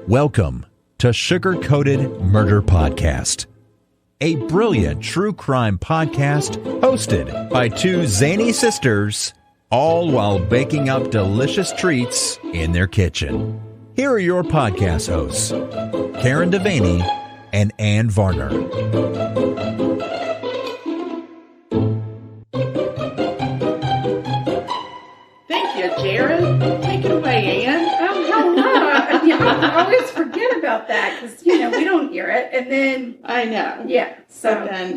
Welcome to Sugar Coated Murder Podcast, a brilliant true crime podcast hosted by two zany sisters, all while baking up delicious treats in their kitchen. Here are your podcast hosts, Karen Devaney and Ann Varner. Thank you, Jared. Take it away, Ann. I always forget about that because, we don't hear it. And then... I know. Yeah. So then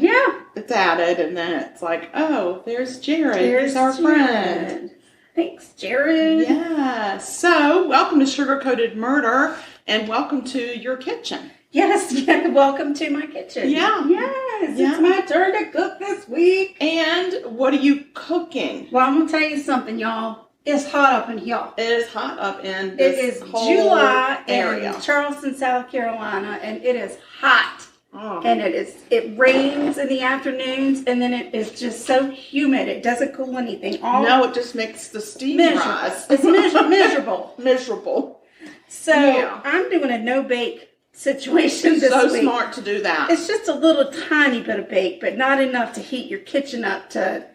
it's added, and then it's like, oh, there's Jared. Here's our friend. Thanks, Jared. Yeah. So, welcome to Sugar Coated Murder, and welcome to your kitchen. Yes. Welcome to my kitchen. Yeah. Yes. Yeah. It's my turn to cook this week. And what are you cooking? Well, I'm going to tell you something, y'all. It's hot up in here. It is hot up in this It is whole July area. in Charleston, South Carolina, and it is hot. Oh. And it rains in the afternoons, and then it is just so humid. It doesn't cool anything. No, it just makes the steam rise. It's miserable. Miserable. So I'm doing a no-bake situation this week. So smart to do that. It's just a little tiny bit of bake, but not enough to heat your kitchen up to,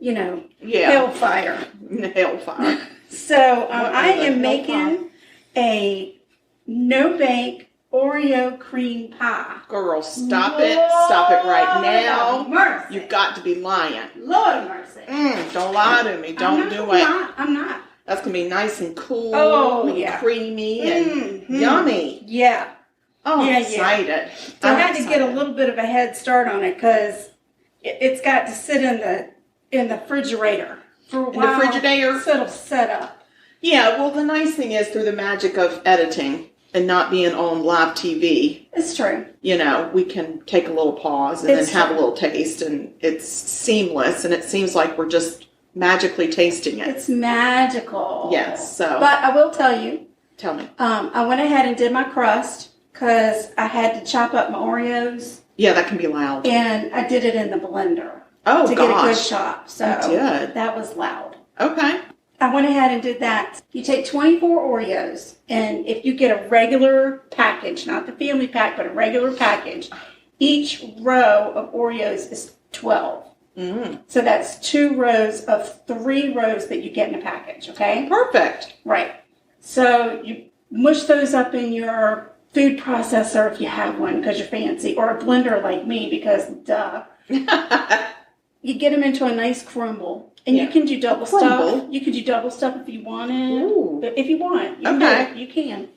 hellfire. Hellfire. So I am making a no-bake Oreo cream pie. Girl, stop it right now. Mercy. You've got to be lying. Lord mercy. Don't lie to me. Don't do it. I'm not. That's going to be nice and cool and creamy and yummy. Yeah. Oh, I'm excited. So I had to get a little bit of a head start on it because it's got to sit in the refrigerator for a while. In the Frigidaire? So it'll set up. Yeah, well, the nice thing is through the magic of editing and not being on live TV. It's true. We can take a little pause and then have a little taste, and it's seamless, and it seems like we're just magically tasting it. It's magical. Yes, so. But I will tell you. Tell me. I went ahead and did my crust because I had to chop up my Oreos. Yeah, that can be loud. And I did it in the blender. Oh, to get a good chop. So that was loud. Okay. I went ahead and did that. You take 24 Oreos, and if you get a regular package, not the family pack, but a regular package, each row of Oreos is 12. So that's 2 rows of 3 rows that you get in a package, okay? Perfect. Right. So you mush those up in your food processor if you have one because you're fancy, or a blender like me because duh. You get them into a nice crumble. And you can do double stuff. You can do double stuff if you want it. Ooh. If you want. You can.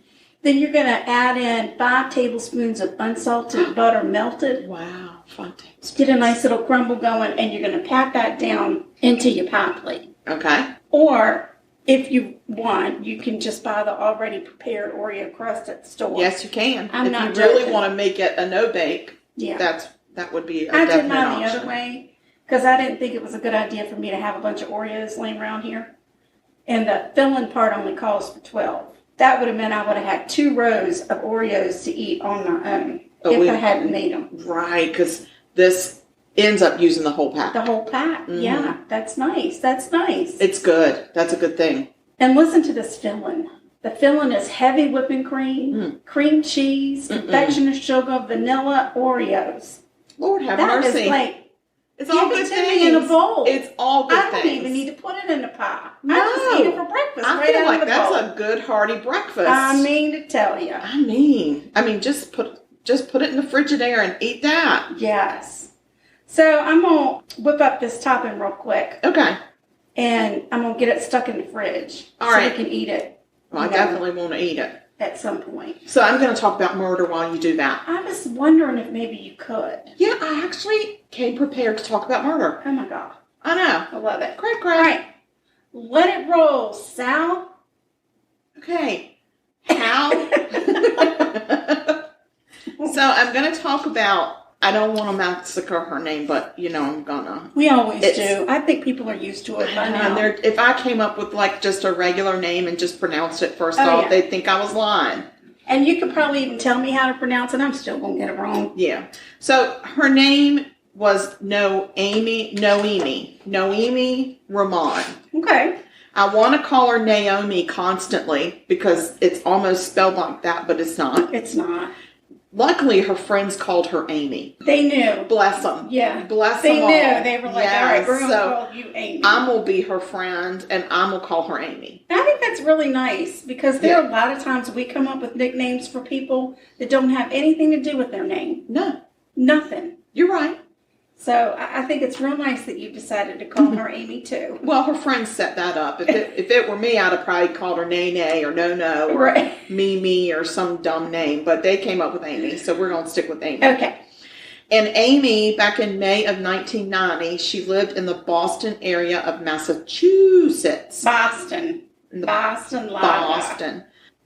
Then you're going to add in 5 tablespoons of unsalted butter melted. Wow. 5 tablespoons. Get a nice little crumble going, and you're going to pat that down into your pie plate. Okay. Or, if you want, you can just buy the already prepared Oreo crust at the store. Yes, you can. If you really want to make it a no-bake, that would be a definite option. I did mine the other way. Because I didn't think it was a good idea for me to have a bunch of Oreos laying around here. And the filling part only calls for 12. That would have meant I would have had 2 rows of Oreos to eat on my own if I hadn't made them. Right, because this ends up using the whole pack. The whole pack, yeah. That's nice. It's good. That's a good thing. And listen to this filling. The filling is heavy whipping cream, cream cheese, confectioner's sugar, vanilla, Oreos. Lord have mercy. That is it's all good things. Me in a bowl. It's all good things. I don't even need to put it in the pie. No. I just eat it for breakfast. I feel like that's a good hearty breakfast. I mean to tell you. I mean, just put it in the Frigidaire and eat that. Yes. So I'm gonna whip up this topping real quick. Okay. And I'm gonna get it stuck in the fridge. All right. So we can eat it. Well, I definitely want to eat it. At some point. So I'm going to talk about murder while you do that. I was wondering if maybe you could. Yeah, I actually came prepared to talk about murder. Oh my God. I know. I love it. Great. All right. Let it roll, Sal. Okay. How? So I'm going to talk about, I don't want to massacre her name, but I'm going to. We always do. I think people are used to it by now. If I came up with just a regular name and just pronounced it first off, they'd think I was lying. And you could probably even tell me how to pronounce it. I'm still going to get it wrong. Yeah. So her name was Noemi Ramon. Okay. I want to call her Naomi constantly because it's almost spelled like that, but it's not. It's not. Luckily, her friends called her Amy. They knew. Bless them. Yeah. Bless they them knew. all. They were like, all right, we're going to call you Amy. I'm going to be her friend, and I'm going to call her Amy. I think that's really nice because there are a lot of times we come up with nicknames for people that don't have anything to do with their name. No. Nothing. You're right. So I think it's real nice that you decided to call her Amy, too. Well, her friends set that up. If it were me, I'd have probably called her Nene or No or Mimi or some dumb name. But they came up with Amy, so we're going to stick with Amy. Okay. And Amy, back in May of 1990, she lived in the Boston area of Massachusetts. Boston.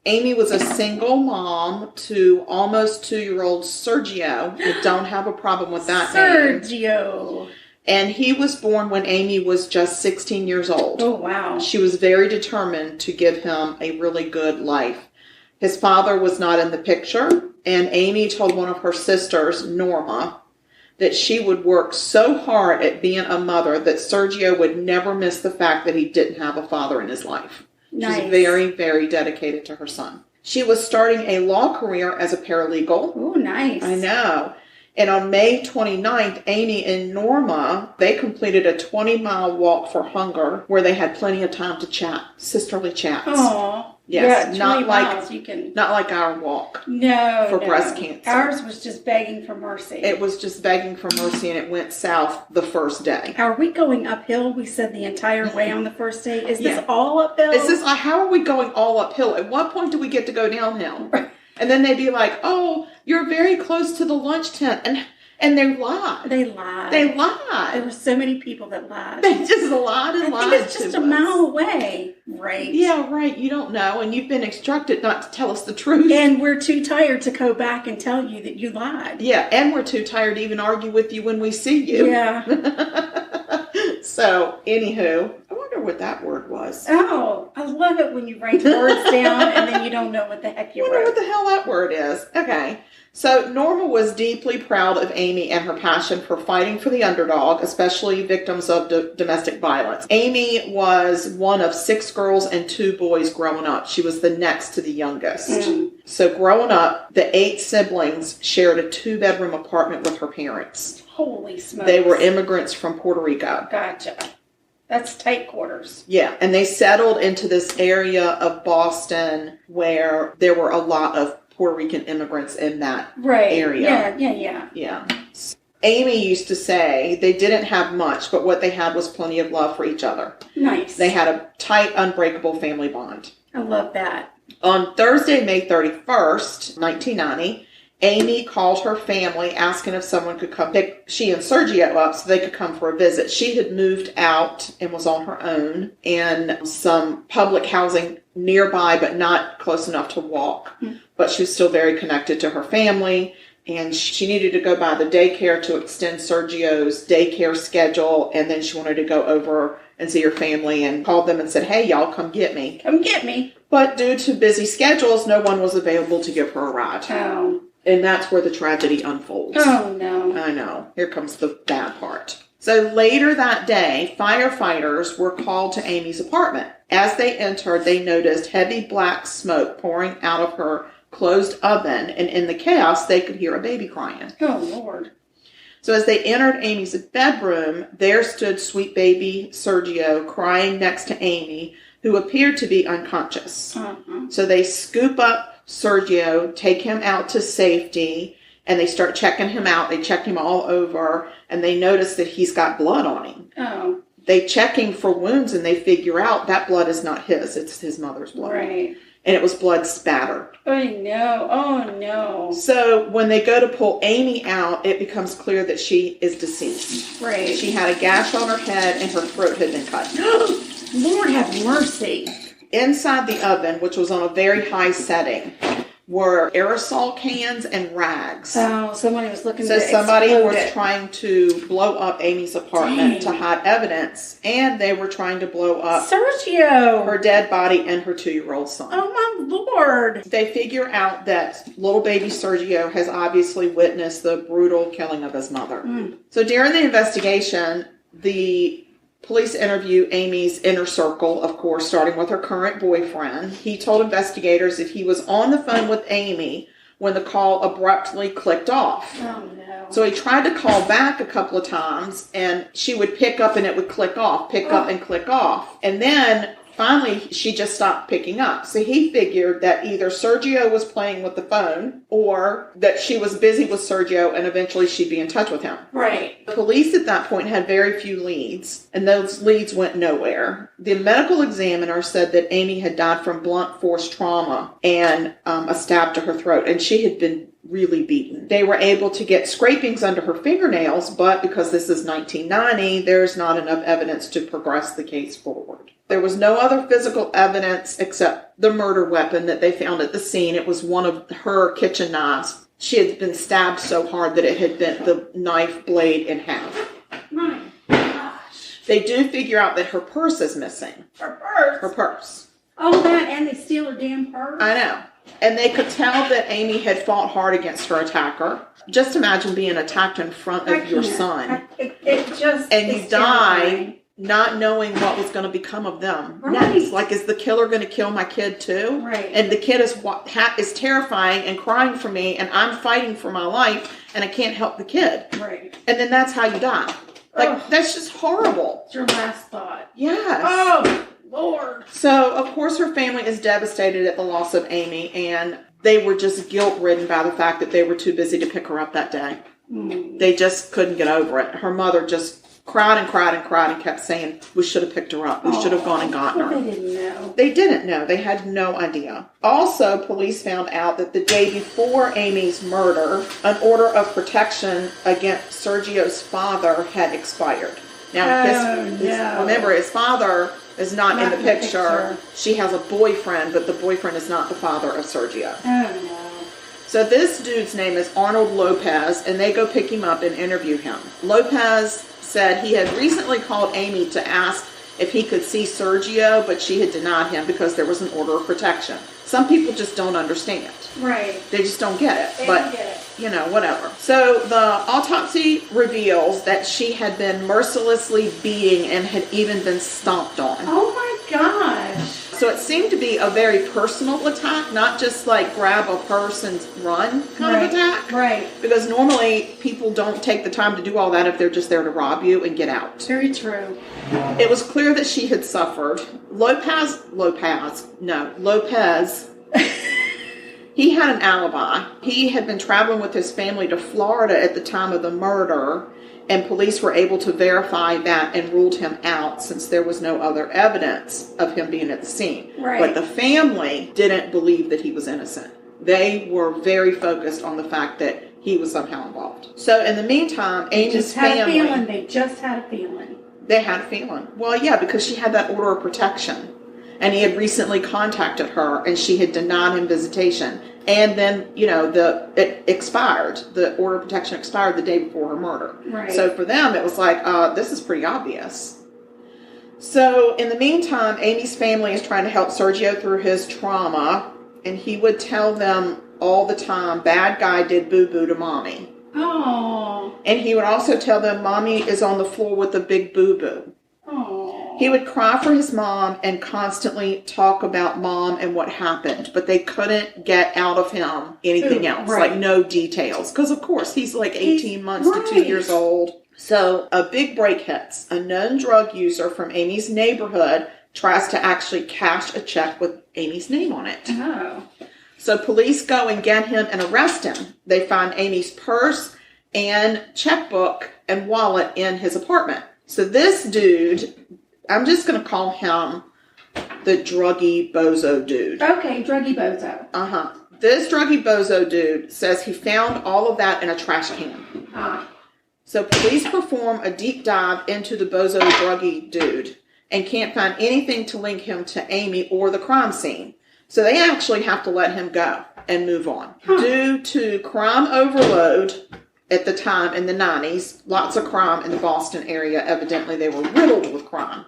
Amy was a single mom to almost 2-year-old Sergio. I don't have a problem with that name. Sergio. And he was born when Amy was just 16 years old. Oh, wow. She was very determined to give him a really good life. His father was not in the picture, and Amy told one of her sisters, Norma, that she would work so hard at being a mother that Sergio would never miss the fact that he didn't have a father in his life. Nice. She's very, very dedicated to her son. She was starting a law career as a paralegal. Oh, nice. I know. And on May 29th, Amy and Norma, they completed a 20-mile walk for hunger where they had plenty of time to chat, sisterly chats. Aww. Yes, yeah, not miles, not like our walk. No, breast cancer. Ours was just begging for mercy. It was just begging for mercy, and it went south the first day. Are we going uphill? We said the entire way on the first day. Is this all uphill? How are we going all uphill? At what point do we get to go downhill? And then they'd be like, "Oh, you're very close to the lunch tent," and they lied. They lied. There were so many people that lied. They just lied and lied. I think it's just a mile away. Right. Yeah, right. You don't know, and you've been instructed not to tell us the truth. And we're too tired to go back and tell you that you lied. Yeah, and we're too tired to even argue with you when we see you. Yeah. So, anywho, I wonder what that word was. Oh, I love it when you write words down and then you don't know what the heck you wrote. I wonder what the hell that word is. Okay. So Norma was deeply proud of Amy and her passion for fighting for the underdog, especially victims of domestic violence. Amy was one of 6 girls and 2 boys growing up. She was the next to the youngest. So growing up, the 8 siblings shared a 2-bedroom apartment with her parents. Holy smokes. They were immigrants from Puerto Rico. Gotcha. That's tight quarters. Yeah, and they settled into this area of Boston where there were a lot of Puerto Rican immigrants in that area. Yeah. Amy used to say they didn't have much, but what they had was plenty of love for each other. Nice. They had a tight, unbreakable family bond. I love that. On Thursday, May 31st, 1990, Amy called her family asking if someone could come pick she and Sergio up so they could come for a visit. She had moved out and was on her own in some public housing nearby, but not close enough to walk. But she was still very connected to her family, and she needed to go by the daycare to extend Sergio's daycare schedule, and then she wanted to go over and see her family and called them and said, "Hey, y'all, come get me." Come get me. But due to busy schedules, no one was available to give her a ride. Oh. And that's where the tragedy unfolds. Oh, no. I know. Here comes the bad part. So later that day, firefighters were called to Amy's apartment. As they entered, they noticed heavy black smoke pouring out of her closed oven, and in the chaos, they could hear a baby crying. Oh, Lord. So as they entered Amy's bedroom, there stood sweet baby Sergio crying next to Amy, who appeared to be unconscious. So they scoop up Sergio, take him out to safety, and they start checking him out. They check him all over, and they notice that he's got blood on him. Oh. They check him for wounds, and they figure out that blood is not his. It's his mother's blood. Right. And it was blood spattered. Oh, no. Oh, no. So when they go to pull Amy out, it becomes clear that she is deceased. Right. She had a gash on her head, and her throat had been cut. Lord have mercy. Inside the oven, which was on a very high setting, were aerosol cans and rags. Oh, somebody was looking So to somebody explode was it. trying to blow up Amy's apartment to hide evidence, and they were trying to blow up Sergio, her dead body and her 2-year-old son. Oh, my Lord. They figure out that little baby Sergio has obviously witnessed the brutal killing of his mother. So during the investigation, the Police interview Amy's inner circle, of course, starting with her current boyfriend. He told investigators that he was on the phone with Amy when the call abruptly clicked off. Oh, no. So he tried to call back a couple of times, and she would pick up and it would click off, pick up and click off. And then finally, she just stopped picking up. So he figured that either Sergio was playing with the phone or that she was busy with Sergio and eventually she'd be in touch with him. Right. The police at that point had very few leads, and those leads went nowhere. The medical examiner said that Amy had died from blunt force trauma and a stab to her throat, and she had been really beaten. They were able to get scrapings under her fingernails, but because this is 1990, there's not enough evidence to progress the case forward. There was no other physical evidence except the murder weapon that they found at the scene. It was one of her kitchen knives. She had been stabbed so hard that it had bent the knife blade in half. My gosh. They do figure out that her purse is missing. Her purse? Her purse. Oh, that, and they steal her damn purse? I know. And they could tell that Amy had fought hard against her attacker. Just imagine being attacked in front of your son. And you die not knowing what was going to become of them next. Like, is the killer going to kill my kid too? Right. And the kid is terrifying and crying for me, and I'm fighting for my life, and I can't help the kid. Right. And then that's how you die. Like, that's just horrible. It's your last thought. Yes. Oh, Lord. So, of course, her family is devastated at the loss of Amy, and they were just guilt-ridden by the fact that they were too busy to pick her up that day. They just couldn't get over it. Her mother just cried and cried and cried and kept saying, we should have picked her up. We should have gone and gotten her. They didn't know. They didn't know. They had no idea. Also, police found out that the day before Amy's murder, an order of protection against Sergio's father had expired. Now, remember, his father is not in the picture. She has a boyfriend, but the boyfriend is not the father of Sergio. Oh, no. So this dude's name is Arnold Lopez, and they go pick him up and interview him. Lopez said he had recently called Amy to ask if he could see Sergio, but she had denied him because there was an order of protection. Some people just don't understand. Right. They just don't get it. They don't get it. You know, whatever. So the autopsy reveals that she had been mercilessly beating and had even been stomped on. Oh my gosh. So it seemed to be a very personal attack, not just like grab a purse and run kind of attack. Right. Because normally people don't take the time to do all that if they're just there to rob you and get out. Very true. It was clear that she had suffered. Lopez, he had an alibi. He had been traveling with his family to Florida at the time of the murder, and police were able to verify that and ruled him out since there was no other evidence of him being at the scene. Right. But the family didn't believe that he was innocent. They were very focused on the fact that he was somehow involved. So in the meantime, Amy's family... They just had a feeling. They had a feeling. Well, yeah, because she had that order of protection. And he had recently contacted her, and she had denied him visitation. And then, you know, it expired. The order of protection expired the day before her murder. Right. So for them, it was like, this is pretty obvious. So in the meantime, Amy's family is trying to help Sergio through his trauma. And he would tell them all the time, bad guy did boo-boo to mommy. Oh. And he would also tell them, mommy is on the floor with a big boo-boo. Oh. He would cry for his mom and constantly talk about mom and what happened, but they couldn't get out of him anything else, like no details. Because, of course, he's like 18 months to 2 years old. So a big break hits. A known drug user from Amy's neighborhood tries to actually cash a check with Amy's name on it. Oh. So police go and get him and arrest him. They find Amy's purse and checkbook and wallet in his apartment. So this dude... I'm just going to call him the druggy bozo dude. Okay, druggy bozo. Uh-huh. This druggy bozo dude says he found all of that in a trash can. So police perform a deep dive into the bozo druggy dude and can't find anything to link him to Amy or the crime scene. So they actually have to let him go and move on. Due to crime overload at the time in the 90s, lots of crime in the Boston area. Evidently, they were riddled with crime.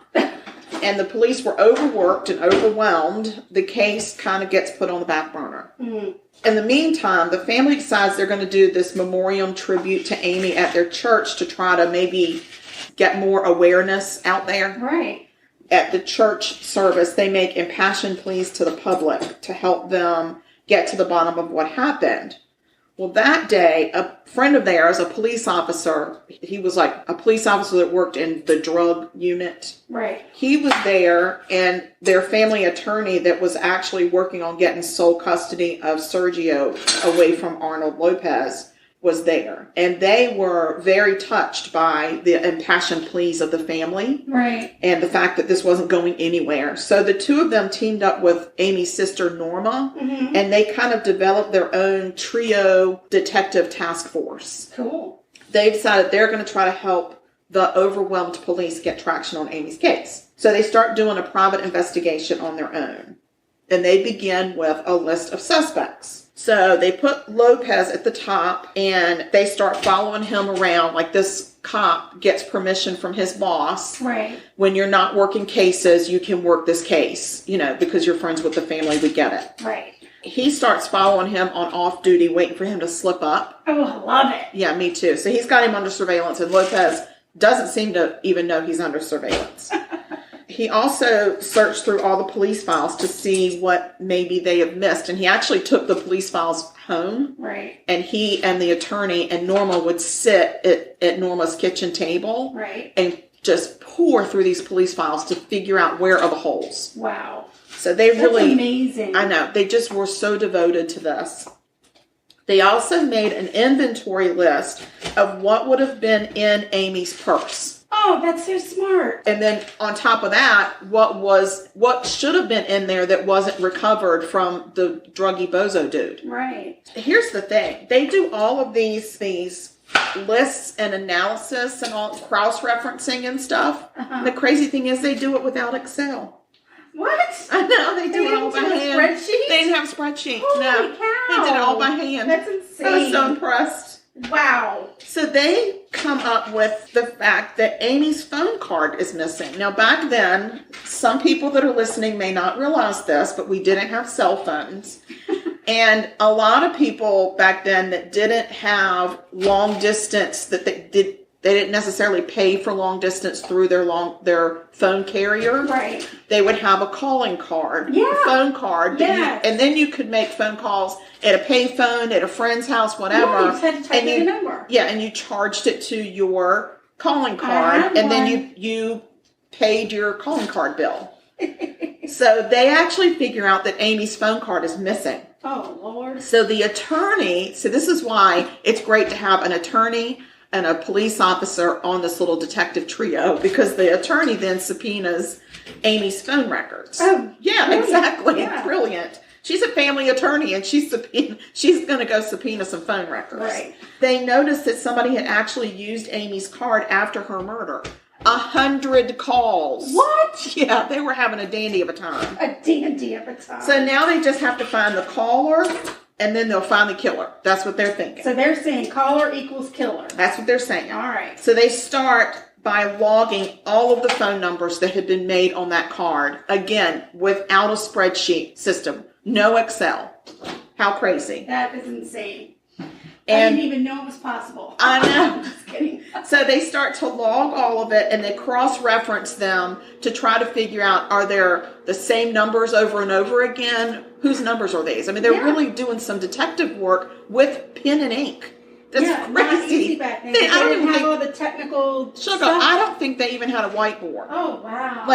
And the police were overworked and overwhelmed. The case kind of gets put on the back burner. In the meantime, the family decides they're going to do this memoriam tribute to Amy at their church to try to maybe get more awareness out there. Right. At the church service, they make impassioned pleas to the public to help them get to the bottom of what happened. Well, that day, a friend of theirs, a police officer, he was like a police officer that worked in the drug unit. Right. He was there, and their family attorney that was actually working on getting sole custody of Sergio away from Arnold Lopez was there. And they were very touched by the impassioned pleas of the family. Right. And the fact that this wasn't going anywhere. So the two of them teamed up with Amy's sister, Norma, and they kind of developed their own trio detective task force. Cool. They decided they're going to try to help the overwhelmed police get traction on Amy's case. So they start doing a private investigation on their own. And they begin with a list of suspects. So they put Lopez at the top, and they start following him around. Like, this cop gets permission from his boss. Right. When you're not working cases, you can work this case, because you're friends with the family. We get it. Right. He starts following him on off duty, waiting for him to slip up. Oh, I love it. Yeah, me too. So he's got him under surveillance, and Lopez doesn't seem to even know he's under surveillance. He also searched through all the police files to see what maybe they have missed. And he actually took the police files home. Right. And he and the attorney and Norma would sit at Norma's kitchen table. Right. And just pour through these police files to figure out where are the holes. Wow. So they That's really... amazing. I know. They just were so devoted to this. They also made an inventory list of what would have been in Amy's purse. Oh, that's so smart. And then on top of that, what should have been in there that wasn't recovered from the druggy bozo dude. Right. Here's the thing. They do all of these lists and analysis and all cross-referencing and stuff. And the crazy thing is they do it without Excel. What? I know. They do it all by hand. Spreadsheet? They didn't have a spreadsheet. Holy no. cow. They did it all by hand. That's insane. I was so impressed. Wow. So they come up with the fact that Amy's phone card is missing. Now, back then, some people that are listening may not realize this, but we didn't have cell phones. And a lot of people back then that didn't have long distance, that they didn't necessarily pay for long distance through their phone carrier. Right. They would have a calling card, yeah. a phone card. Yes. And then you could make phone calls at a payphone, at a friend's house, whatever. Yeah, you just had to type in a number. Yeah, and you charged it to your calling card, and then you paid your calling card bill. So they actually figure out that Amy's phone card is missing. Oh, Lord. So the attorney, so this is why it's great to have an attorney and a police officer on this little detective trio, because the attorney then subpoenas Amy's phone records. Oh, yeah, brilliant. exactly. Yeah. Brilliant. She's a family attorney, and she's going to go subpoena some phone records. Right. They noticed that somebody had actually used Amy's card after her murder. 100 calls. What? Yeah, they were having a dandy of a time. A dandy of a time. So now they just have to find the caller, and then they'll find the killer. That's what they're thinking. So they're saying caller equals killer. That's what they're saying. All right. So they start by logging all of the phone numbers that had been made on that card. Again, without a spreadsheet system. No Excel. How crazy. That is insane. And I didn't even know it was possible. I know. I'm just kidding. So they start to log all of it, and they cross-reference them to try to figure out, are there the same numbers over and over again? Whose numbers are these? I mean, they're really doing some detective work with pen and ink. That's crazy. Not easy back then. They didn't have all the technical stuff. I don't think they even had a whiteboard. Oh, wow.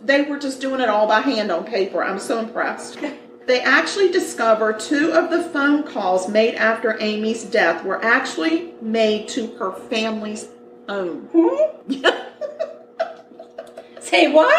They were just doing it all by hand on paper. I'm so impressed. They actually discover 2 of the phone calls made after Amy's death were actually made to her family's home. Say what?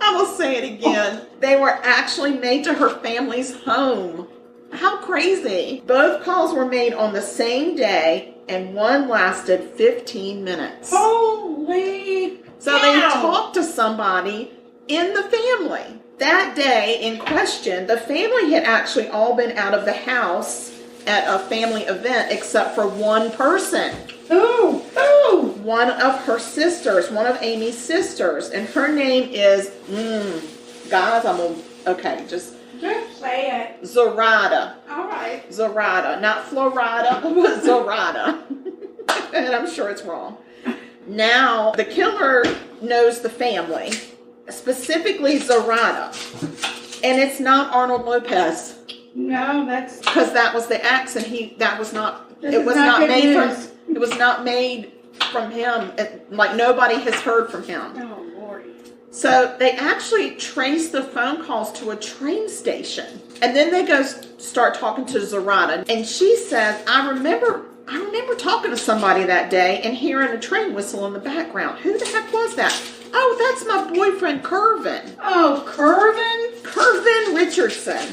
I will say it again. They were actually made to her family's home. How crazy. Both calls were made on the same day, and one lasted 15 minutes. Holy So they talked to somebody in the family. That day in question, the family had actually all been out of the house at a family event except for one person. Who? One of her sisters, one of Amy's sisters, and her name is, guys, just say it. Zorada. All right. Zorada, not Florida, but Zorada. and I'm sure it's wrong. Now, the killer knows the family, specifically Zoraida. And it's not Arnold Lopez. No, that's... Because that was the ex, and it was not made from him. Like, nobody has heard from him. Oh, Lord. So they actually trace the phone calls to a train station. And then they go start talking to Zoraida. And she says, I remember talking to somebody that day and hearing a train whistle in the background. Who the heck was that? Oh, that's my boyfriend, Curvin. Oh, Curvin? Curvin Richardson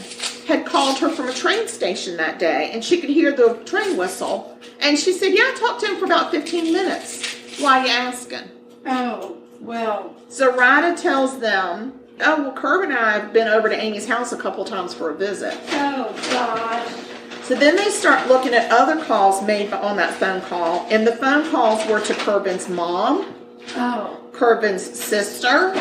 had called her from a train station that day, and she could hear the train whistle. And she said, yeah, I talked to him for about 15 minutes. Why are you asking? Oh, well. Zoraida tells them, oh, well, Curvin and I have been over to Amy's house a couple times for a visit. Oh, God. So then they start looking at other calls made on that phone call, and the phone calls were to Curvin's mom, Curvin's sister,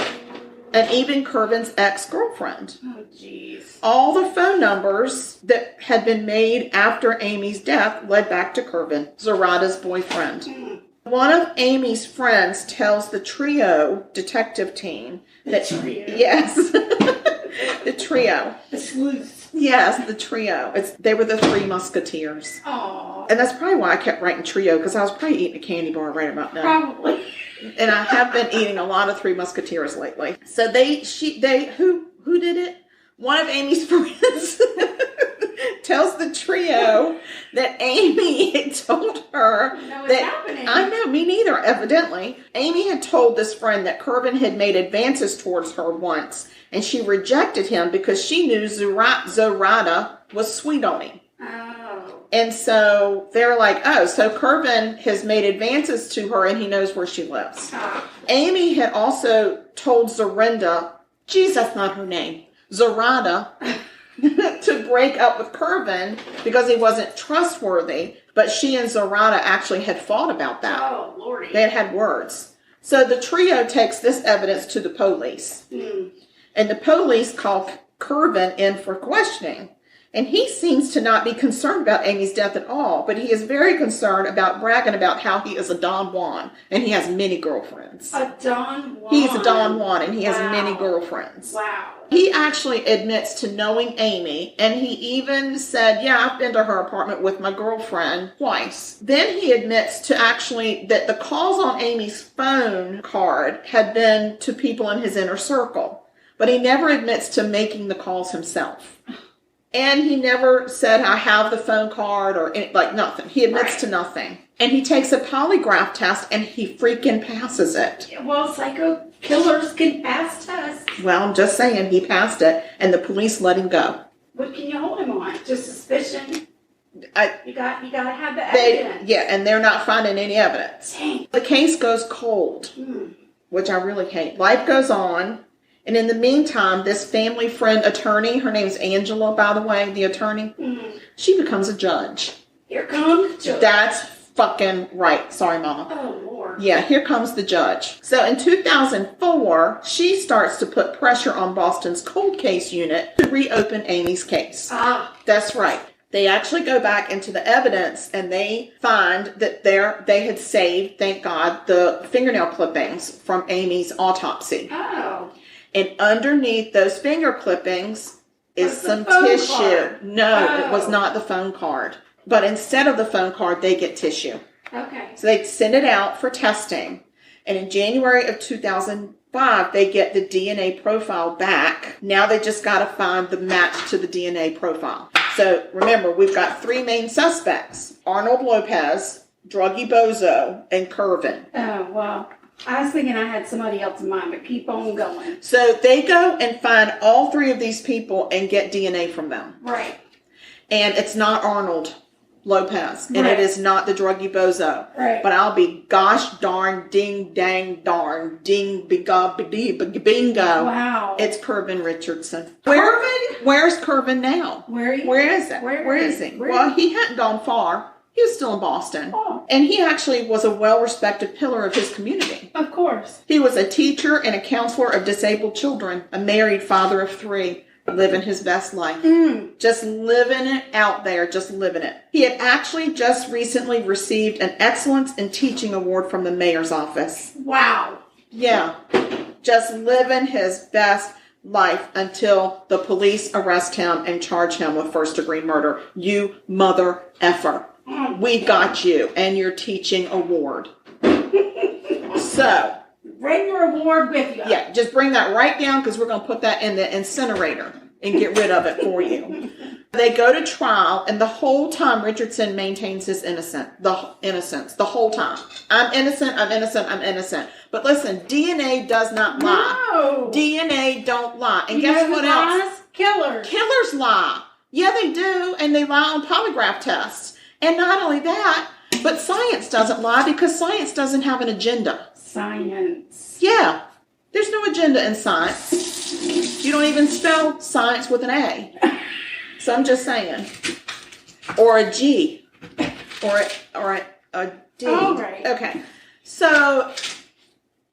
and even Curvin's ex-girlfriend. Oh, jeez. All the phone numbers that had been made after Amy's death led back to Curvin, Zoraida's boyfriend. Mm. One of Amy's friends tells the trio detective team that... The trio? Yes. The trio. The sleuths. Yes, the trio. They were the Three Musketeers. Aww. And that's probably why I kept writing trio, because I was probably eating a candy bar right about now. Probably. And I have been eating a lot of Three Musketeers lately. So who did it? One of Amy's friends tells the trio that Amy had told her happening. I know, me neither, evidently. Amy had told this friend that Curvin had made advances towards her once, and she rejected him because she knew Zoraida was sweet on him. Oh. And so they're like, oh, so Curvin has made advances to her and he knows where she lives. Ah. Amy had also told Zoraida, geez, that's not her name, Zoraida, to break up with Curvin because he wasn't trustworthy. But she and Zoraida actually had fought about that. Oh, Lordy. They had words. So the trio takes this evidence to the police. Mm. And the police call Curvin in for questioning. And he seems to not be concerned about Amy's death at all, but he is very concerned about bragging about how he is a Don Juan, and he has many girlfriends. A Don Juan? He's a Don Juan, and he has Wow. many girlfriends. Wow. He actually admits to knowing Amy, and he even said, yeah, I've been to her apartment with my girlfriend twice. Then he admits to actually that the calls on Amy's phone card had been to people in his inner circle, but he never admits to making the calls himself. And he never said, I have the phone card or nothing. He admits to nothing. And he takes a polygraph test and he freaking passes it. Well, psycho killers can pass tests. Well, I'm just saying he passed it and the police let him go. What can you hold him on? Just suspicion? You got to have the evidence. Yeah, and they're not finding any evidence. Dang. The case goes cold, which I really hate. Life goes on. And in the meantime, this family friend attorney, her name's Angela, by the way, the attorney, she becomes a judge. Here comes the judge. That's fucking right. Sorry, Mama. Oh, Lord. Yeah, here comes the judge. So in 2004, she starts to put pressure on Boston's cold case unit to reopen Amy's case. Ah. That's right. They actually go back into the evidence and they find that they had saved, thank God, the fingernail clippings from Amy's autopsy. Oh. And underneath those finger clippings is some tissue. Card. No, It was not the phone card. But instead of the phone card, they get tissue. Okay. So they send it out for testing. And in January of 2005, they get the DNA profile back. Now they just got to find the match to the DNA profile. So remember, we've got three main suspects: Arnold Lopez, Druggy Bozo, and Curvin. Oh, well. I was thinking I had somebody else in mind, but keep on going. So they go and find all three of these people and get DNA from them. Right. And it's not Arnold Lopez. And Right. it is not the Druggy Bozo. Right. But I'll be gosh darn, ding dang darn, ding bingo. Wow. It's Curvin Richardson. Curvin? Where's Curvin now? Where is it? Where Where is he? Well, he hadn't gone far. He was still in Boston. Oh. And he actually was a well-respected pillar of his community. Of course. He was a teacher and a counselor of disabled children, a married father of 3, living his best life. Just living it out there, just living it. He had actually just recently received an Excellence in Teaching Award from the mayor's office. Wow. Yeah. Just living his best life until the police arrest him and charge him with first-degree murder. You mother effer. We got you and your teaching award. So... bring your award with you. Yeah, just bring that right down because we're going to put that in the incinerator and get rid of it for you. They go to trial, and the whole time Richardson maintains his innocence the whole time. I'm innocent, I'm innocent, I'm innocent. But listen, DNA does not lie. No. DNA don't lie. And guess what else? Killers. Killers lie. Yeah, they do, and they lie on polygraph tests. And not only that, but science doesn't lie because science doesn't have an agenda. Science. Yeah. There's no agenda in science. You don't even spell science with an A. So I'm just saying. Or a G. Or a D. All right. Okay. So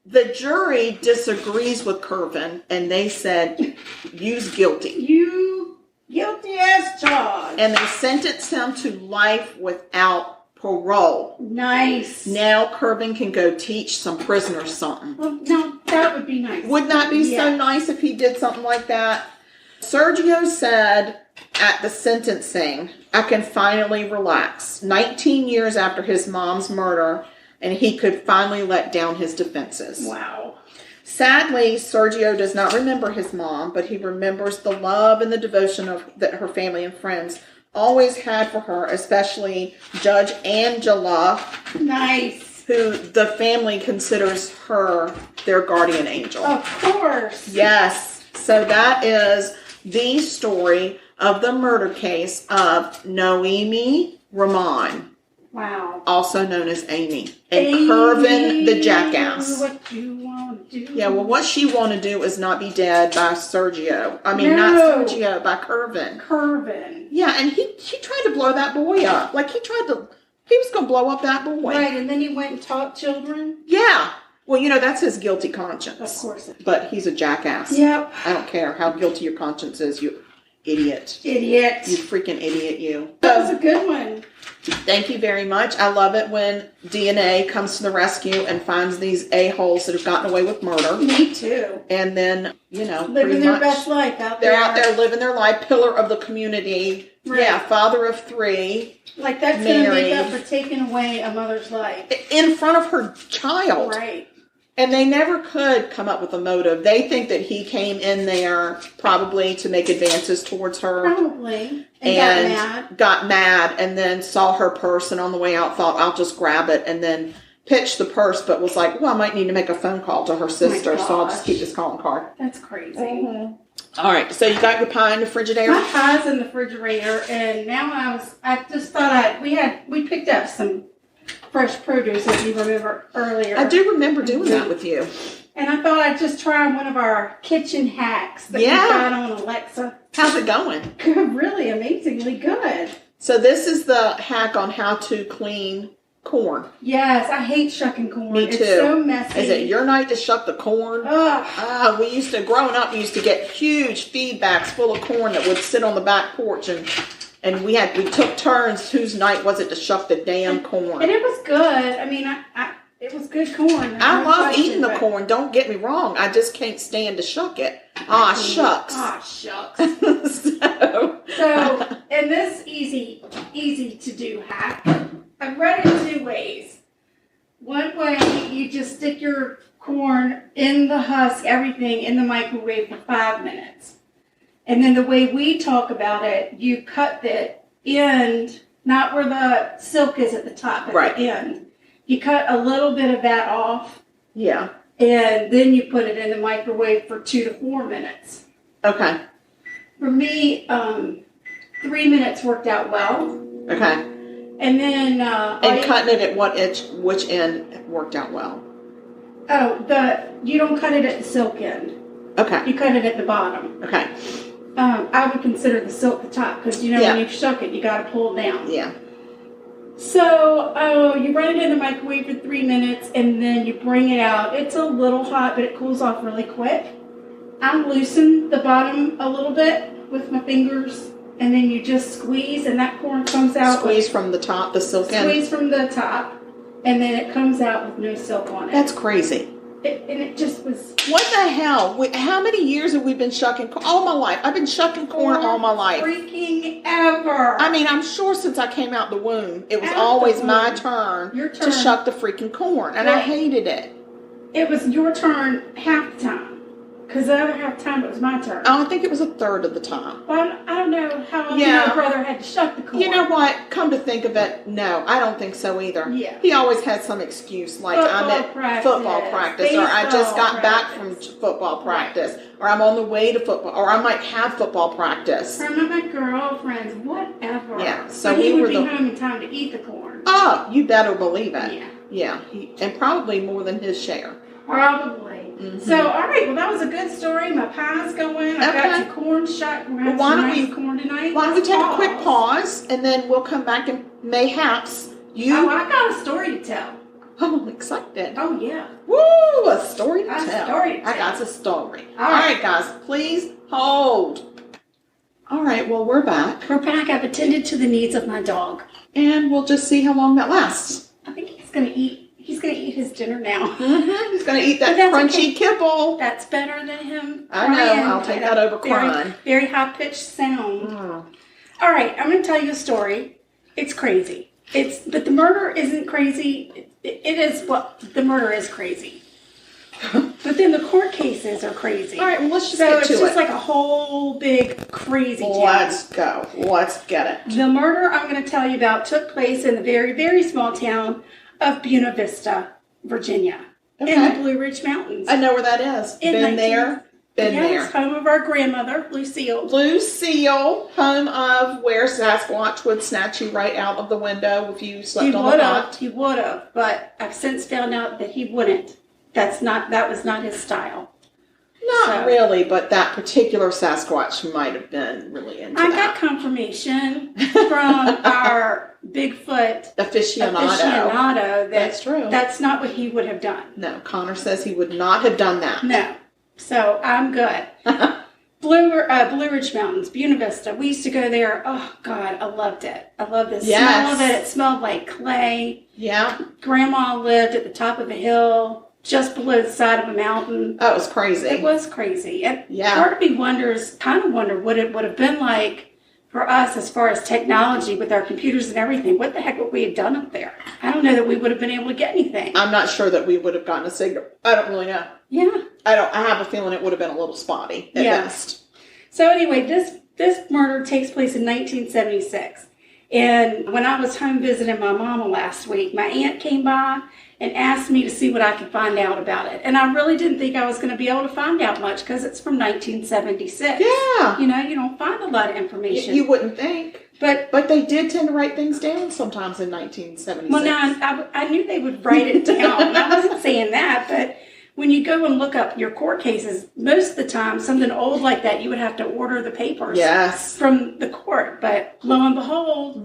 the jury disagrees with Curvin, and they said, "You's guilty." You guilty as charged. And they sentenced him to life without parole. Nice. Now Curvin can go teach some prisoners something. Well, no, that would be nice. Wouldn't that be so nice if he did something like that? Sergio said at the sentencing, "I can finally relax." 19 years after his mom's murder, and he could finally let down his defenses. Wow. Sadly, Sergio does not remember his mom, but he remembers the love and the devotion that her family and friends always had for her, especially Judge Angela. Nice. Who the family considers her their guardian angel. Of course. Yes. So that is the story of the murder case of Noemi Ramon. Wow. Also known as Amy. And Curvin the jackass. What you want to do. Yeah, well, what she want to do is not be dead by Sergio. I mean, not Sergio, by Curvin. Curvin. Yeah, and he tried to blow that boy up. Like, he was going to blow up that boy. Right, and then he went and taught children. Yeah. Well, that's his guilty conscience. Of course. But he's a jackass. Yep. I don't care how guilty your conscience is, you idiot. Idiot. You freaking idiot, you. That was a good one. Thank you very much. I love it when DNA comes to the rescue and finds these a-holes that have gotten away with murder. Me too. And then, living their best life out there. They're out there living their life, pillar of the community. Right. Yeah, father of 3. Like, that's going to make up for taking away a mother's life. In front of her child. Right. And they never could come up with a motive. They think that he came in there probably to make advances towards her. Probably. And got mad and then saw her purse and on the way out thought, I'll just grab it, and then pitched the purse, but was like, well, I might need to make a phone call to her sister, so I'll just keep this calling card. That's crazy. Mm-hmm. All right, so you got your pie in the Frigidaire? My pie's in the refrigerator, and now I just thought we picked up some fresh produce, as you remember earlier. I do remember doing that with you. And I thought I'd just try one of our kitchen hacks that we got on Alexa. How's it going? Really amazingly good. So this is the hack on how to clean corn. Yes, I hate shucking corn. Me too. It's so messy. Is it your night to shuck the corn? Ugh. Growing up, we used to get huge feed bags full of corn that would sit on the back porch, and we took turns. Whose night was it to shuck the damn corn? And it was good. I mean, it was good corn. I love eating the corn. Don't get me wrong. I just can't stand to shuck it. Shucks. Shucks. So, in this easy to do hack, I've read it 2 ways. One way, you just stick your corn in the husk, everything in the microwave for 5 minutes. And then the way we talk about it, you cut the end, not where the silk is at the top, at the end. You cut a little bit of that off. Yeah. And then you put it in the microwave for 2 to 4 minutes. Okay. For me, 3 minutes worked out well. Okay. And then... cutting it at which end worked out well? You don't cut it at the silk end. Okay. You cut it at the bottom. Okay. I would consider the silk the top, because, when you shuck it, you got to pull down. Yeah. So, you run it in the microwave for 3 minutes, and then you bring it out. It's a little hot, but it cools off really quick. I loosen the bottom a little bit with my fingers, and then you just squeeze, and that corn comes out. Squeeze from the top, the silk end? Squeeze from the top, and then it comes out with no silk on it. That's crazy. And it just was... What the hell? How many years have we been shucking corn? All my life. I've been shucking corn all my life. Freaking ever. I mean, I'm sure since I came out the womb, it was Out always the my womb. turn Your to turn. shuck the freaking corn. And I hated it. It was your turn half the time. Because the other half the time, it was my turn. I think it was a third of the time. Well, I don't know how Yeah. my brother had to shuck the corn. You know what? Come to think of it, no, I don't think so either. Yeah. He always had some excuse like I'm at football practice, or I just got back from football practice, or I'm on the way to football, or I might have football practice. Some of my girlfriends, whatever. Yeah, so but he we would were be home in time to eat the corn. Oh, you better believe it. Yeah. Yeah, and probably more than his share. Probably. Mm-hmm. So, all right. Well, that was a good story. My pie's going. I got your corn shucked. We're going to have some nice corn tonight. Why don't we take a quick pause, and then we'll come back and mayhaps you... Oh, I got a story to tell. Oh, I'm excited. Oh, yeah. Woo! A story to tell. I got a story. All right, guys. Please hold. All right. Well, we're back. We're back. I've attended to the needs of my dog. And we'll just see how long that lasts. I think he's going to eat. He's going to eat his dinner now. Mm-hmm. He's going to eat that crunchy kibble. That's better than him I crying. know. I'll take that over crying. Very high-pitched sound. All right. I'm going to tell you a story. It's crazy. But the murder isn't crazy. It is, well, the murder is crazy. But then the court cases are crazy. All right. Well, let's just get to it. So it's just like a whole big crazy town. Let's go. Let's get it. The murder I'm going to tell you about took place in the very, very small town of Buena Vista, Virginia, in the Blue Ridge Mountains. I know where that is. Been there. Yes, home of our grandmother, Lucille. Lucille, home of where Sasquatch would snatch you right out of the window if you slept on the cot. He would have, but I've since found out that he wouldn't. That was not his style. Not really, but that particular Sasquatch might have been really into that. I got confirmation from our Bigfoot aficionado that's true. That's not what he would have done. No, Connor says he would not have done that. No. So I'm good. Blue Ridge Mountains, Buena Vista. We used to go there. Oh, God, I loved it. I loved the smell of it. It smelled like clay. Yeah. Grandma lived at the top of a hill, just below the side of a mountain. Oh, it was crazy. It was crazy. And part of me kind of wonder what it would have been like for us as far as technology with our computers and everything. What the heck would we have done up there? I don't know that we would have been able to get anything. I'm not sure that we would have gotten a signal. I don't really know. Yeah. I have a feeling it would have been a little spotty at best. So anyway, this murder takes place in 1976. And when I was home visiting my mama last week, my aunt came by and asked me to see what I could find out about it. And I really didn't think I was going to be able to find out much because it's from 1976. Yeah. You know, you don't find a lot of information. You wouldn't think. But they did tend to write things down sometimes in 1976. Well, now, I knew they would write it down. I wasn't saying that, but when you go and look up your court cases, most of the time, something old like that, you would have to order the papers from the court. But lo and behold,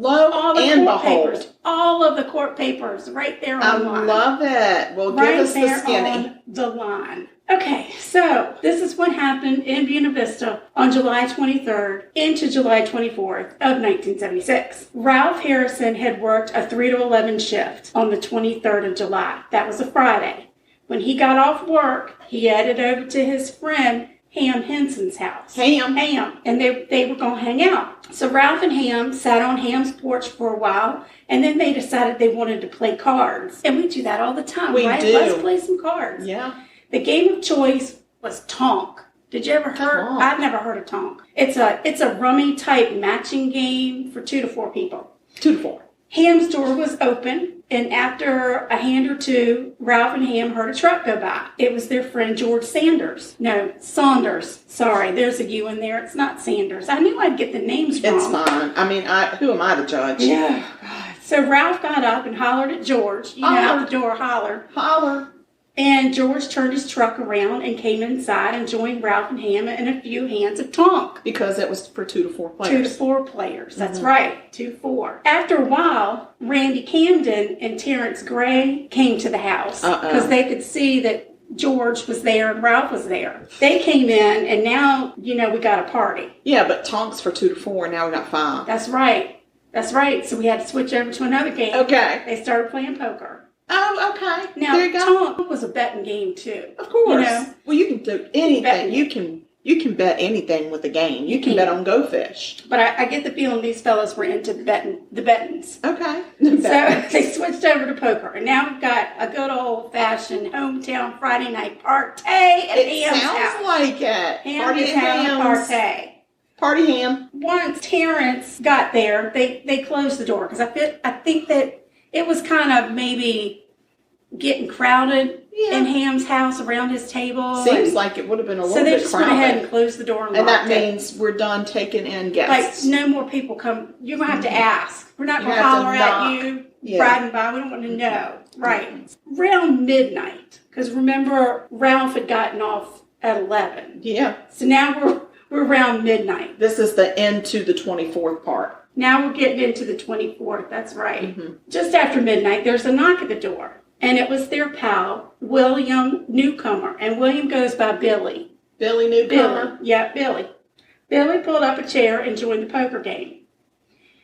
all of the court papers right there online. I love it. Well, give us the skinny. On the line. Okay, so this is what happened in Buena Vista on July 23rd into July 24th of 1976. Ralph Harrison had worked a 3 to 11 shift on the 23rd of July. That was a Friday. When he got off work, he headed over to his friend Ham Henson's house. Ham. And they were going to hang out. So Ralph and Ham sat on Ham's porch for a while, and then they decided they wanted to play cards. And we do that all the time, right? Do. Let's play some cards. Yeah. The game of choice was Tonk. Did you ever heard? I've never heard of Tonk. It's a rummy type matching game for 2 to 4 people. 2 to 4. Ham's door was open, and after a hand or two, Ralph and Ham heard a truck go by. It was their friend George Saunders. Sorry, there's a U in there. It's not Sanders. I knew I'd get the names wrong. It's fine. I mean, who am I to judge? Yeah. So Ralph got up and hollered at George. You know, out the door, holler. Holler. And George turned his truck around and came inside and joined Ralph and Ham in a few hands of Tonk. Because it was for 2 to 4 players. 2 to 4 players. That's right. 2-4. After a while, Randy Camden and Terrence Gray came to the house because they could see that George was there and Ralph was there. They came in, and now, we got a party. Yeah, but Tonk's for 2 to 4, and now we got 5. That's right. So we had to switch over to another game. Okay. They started playing poker. Oh, okay. Now, there you go. Tonk was a betting game, too. Of course. Well, you can do anything. You can bet anything with a game. You can bet on Go Fish. But I get the feeling these fellas were into the bettings. Okay. So they switched over to poker. And now we've got a good old-fashioned hometown Friday night party at Ham's house. It sounds like it. Party at Ham's. Party. Party ham. Once Terrence got there, they closed the door. Because I think that it was kind of maybe getting crowded in Ham's house around his table. Seems like it would have been a little bit crowded. So they just went ahead and closed the door and that locked it. means we're done taking in guests. Like, no more people come. You're going to have to ask. We're not going to holler at you riding by. We don't want to know. Right. Around midnight. Because remember, Ralph had gotten off at 11. Yeah. So now we're around midnight. This is the end to the 24th part. Now we're getting into the 24th. That's right. Mm-hmm. Just after midnight, there's a knock at the door. And it was their pal, William Newcomer. And William goes by Billy. Billy Newcomer? Yeah, Billy. Billy pulled up a chair and joined the poker game.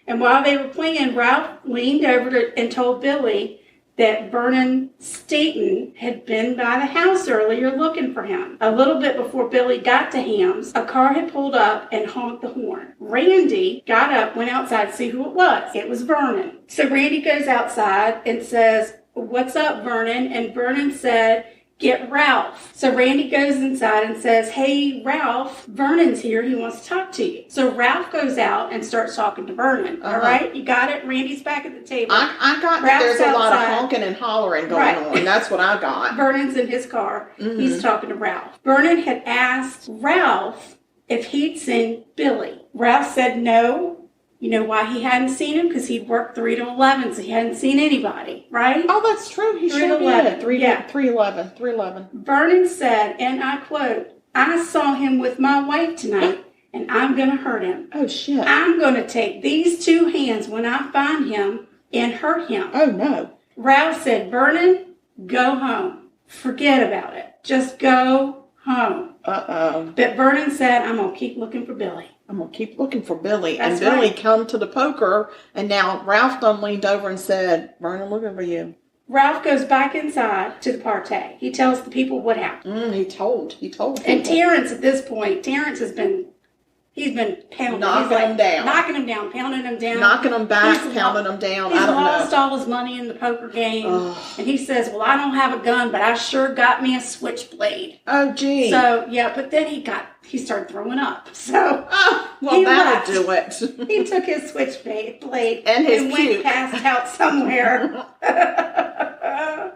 And while they were playing, Ralph leaned over and told Billy that Vernon Staton had been by the house earlier looking for him. A little bit before Billy got to Ham's, a car had pulled up and honked the horn. Randy got up, went outside to see who it was. It was Vernon. So Randy goes outside and says, "What's up, Vernon?" And Vernon said, "Get Ralph." So Randy goes inside and says, "Hey, Ralph, Vernon's here. He wants to talk to you." So Ralph goes out and starts talking to Vernon. All right? You got it? Randy's back at the table. I got that there's a lot of honking and hollering going on. That's what I got. Vernon's in his car. Mm-hmm. He's talking to Ralph. Vernon had asked Ralph if he'd seen Billy. Ralph said no. You know why he hadn't seen him? Because he'd worked 3 to 11, so he hadn't seen anybody, right? Oh, that's true. He should have 3:11. Vernon said, and I quote, "I saw him with my wife tonight, and I'm going to hurt him. Oh, shit. I'm going to take these 2 hands when I find him and hurt him." Oh, no. Ralph said, "Vernon, go home. Forget about it. Just go home." Uh-oh. But Vernon said, "I'm going to keep looking for Billy. I'm going to keep looking for Billy." That's and Billy right. come to the poker, and now Ralph done leaned over and said, "Vernon, looking for you." Ralph goes back inside to the party. He tells the people what happened. He told people. And Terrence, at this point, he's been pounding. Knocking him down. Knocking him down, pounding him down. Knocking him back, pounding him down. I don't know. He's lost all his money in the poker game. And he says, "Well, I don't have a gun, but I sure got me a switchblade." Oh, gee. So, yeah, but then he started throwing up. So, well, that'll do it. He took his switchblade and went passed out somewhere.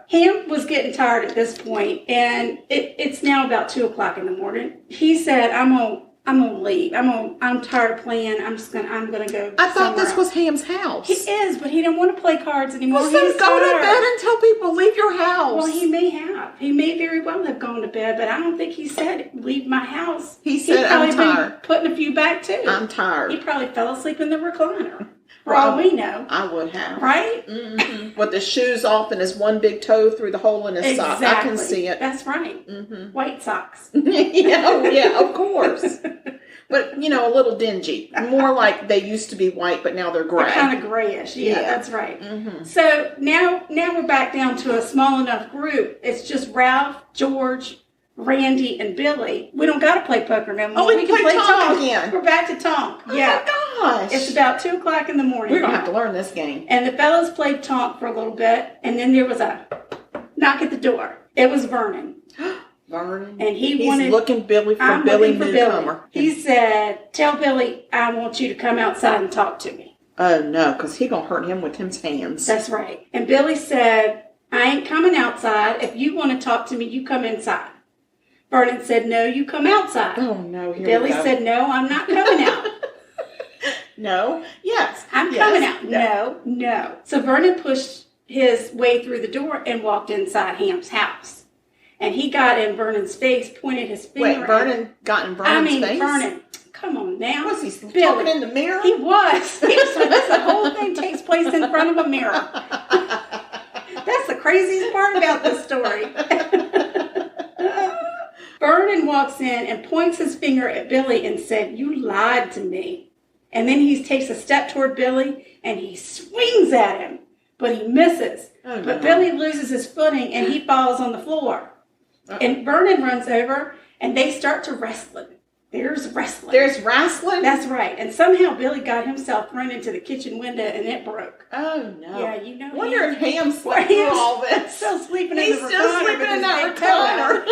Ham was getting tired at this point, and it's now about 2 o'clock in the morning. He said, I'm gonna leave. I'm tired of playing. I'm gonna go. I thought this was Ham's house. He is, but he didn't want to play cards anymore. Well, so go to bed and tell people leave your house. Well, he may have. He may very well have gone to bed, but I don't think he said leave my house. He said, "I'm tired." Been putting a few back too. I'm tired. He probably fell asleep in the recliner. For all we know. I would have. Right? Mm-hmm. With the shoes off and his one big toe through the hole in his sock. I can see it. That's right. Mm-hmm. White socks. yeah, of course. But, a little dingy. More like they used to be white, but now they're gray. They're kind of grayish. Yeah, that's right. Mm-hmm. So now we're back down to a small enough group. It's just Ralph, George, Randy, and Billy. We don't got to play poker no more. Oh, we can play Tonk again. We're back to Tonk. Yeah. Oh, my gosh. It's about 2 o'clock in the morning. We're going to have to learn this game. And the fellas played Tonk for a little bit, and then there was a knock at the door. It was Vernon. Vernon. And he's looking Billy for Billy Newcomer. He said, "Tell Billy I want you to come outside and talk to me." Oh, no, because he's going to hurt him with his hands. That's right. And Billy said, "I ain't coming outside. If you want to talk to me, you come inside." Vernon said, "No, you come outside." Oh, no. Billy said, "No, I'm not coming out." No. Yes. I'm coming out. No. So Vernon pushed his way through the door and walked inside Ham's house. And he got in Vernon's face, pointed his finger. Wait, Vernon got in Vernon's face? Vernon. Come on now. Was he talking in the mirror? He was. The whole thing takes place in front of a mirror. That's the craziest part about this story. Vernon walks in and points his finger at Billy and said, "You lied to me." And then he takes a step toward Billy and he swings at him, but he misses. Oh, but no. Billy loses his footing and he falls on the floor. And Vernon runs over and they start to wrestle. There's wrestling. There's wrestling? That's right. And somehow Billy got himself thrown into the kitchen window and it broke. Oh, no. Yeah, you know. Wonder if Ham slept through all this. Still sleeping He's in the still recliner sleeping in that recliner.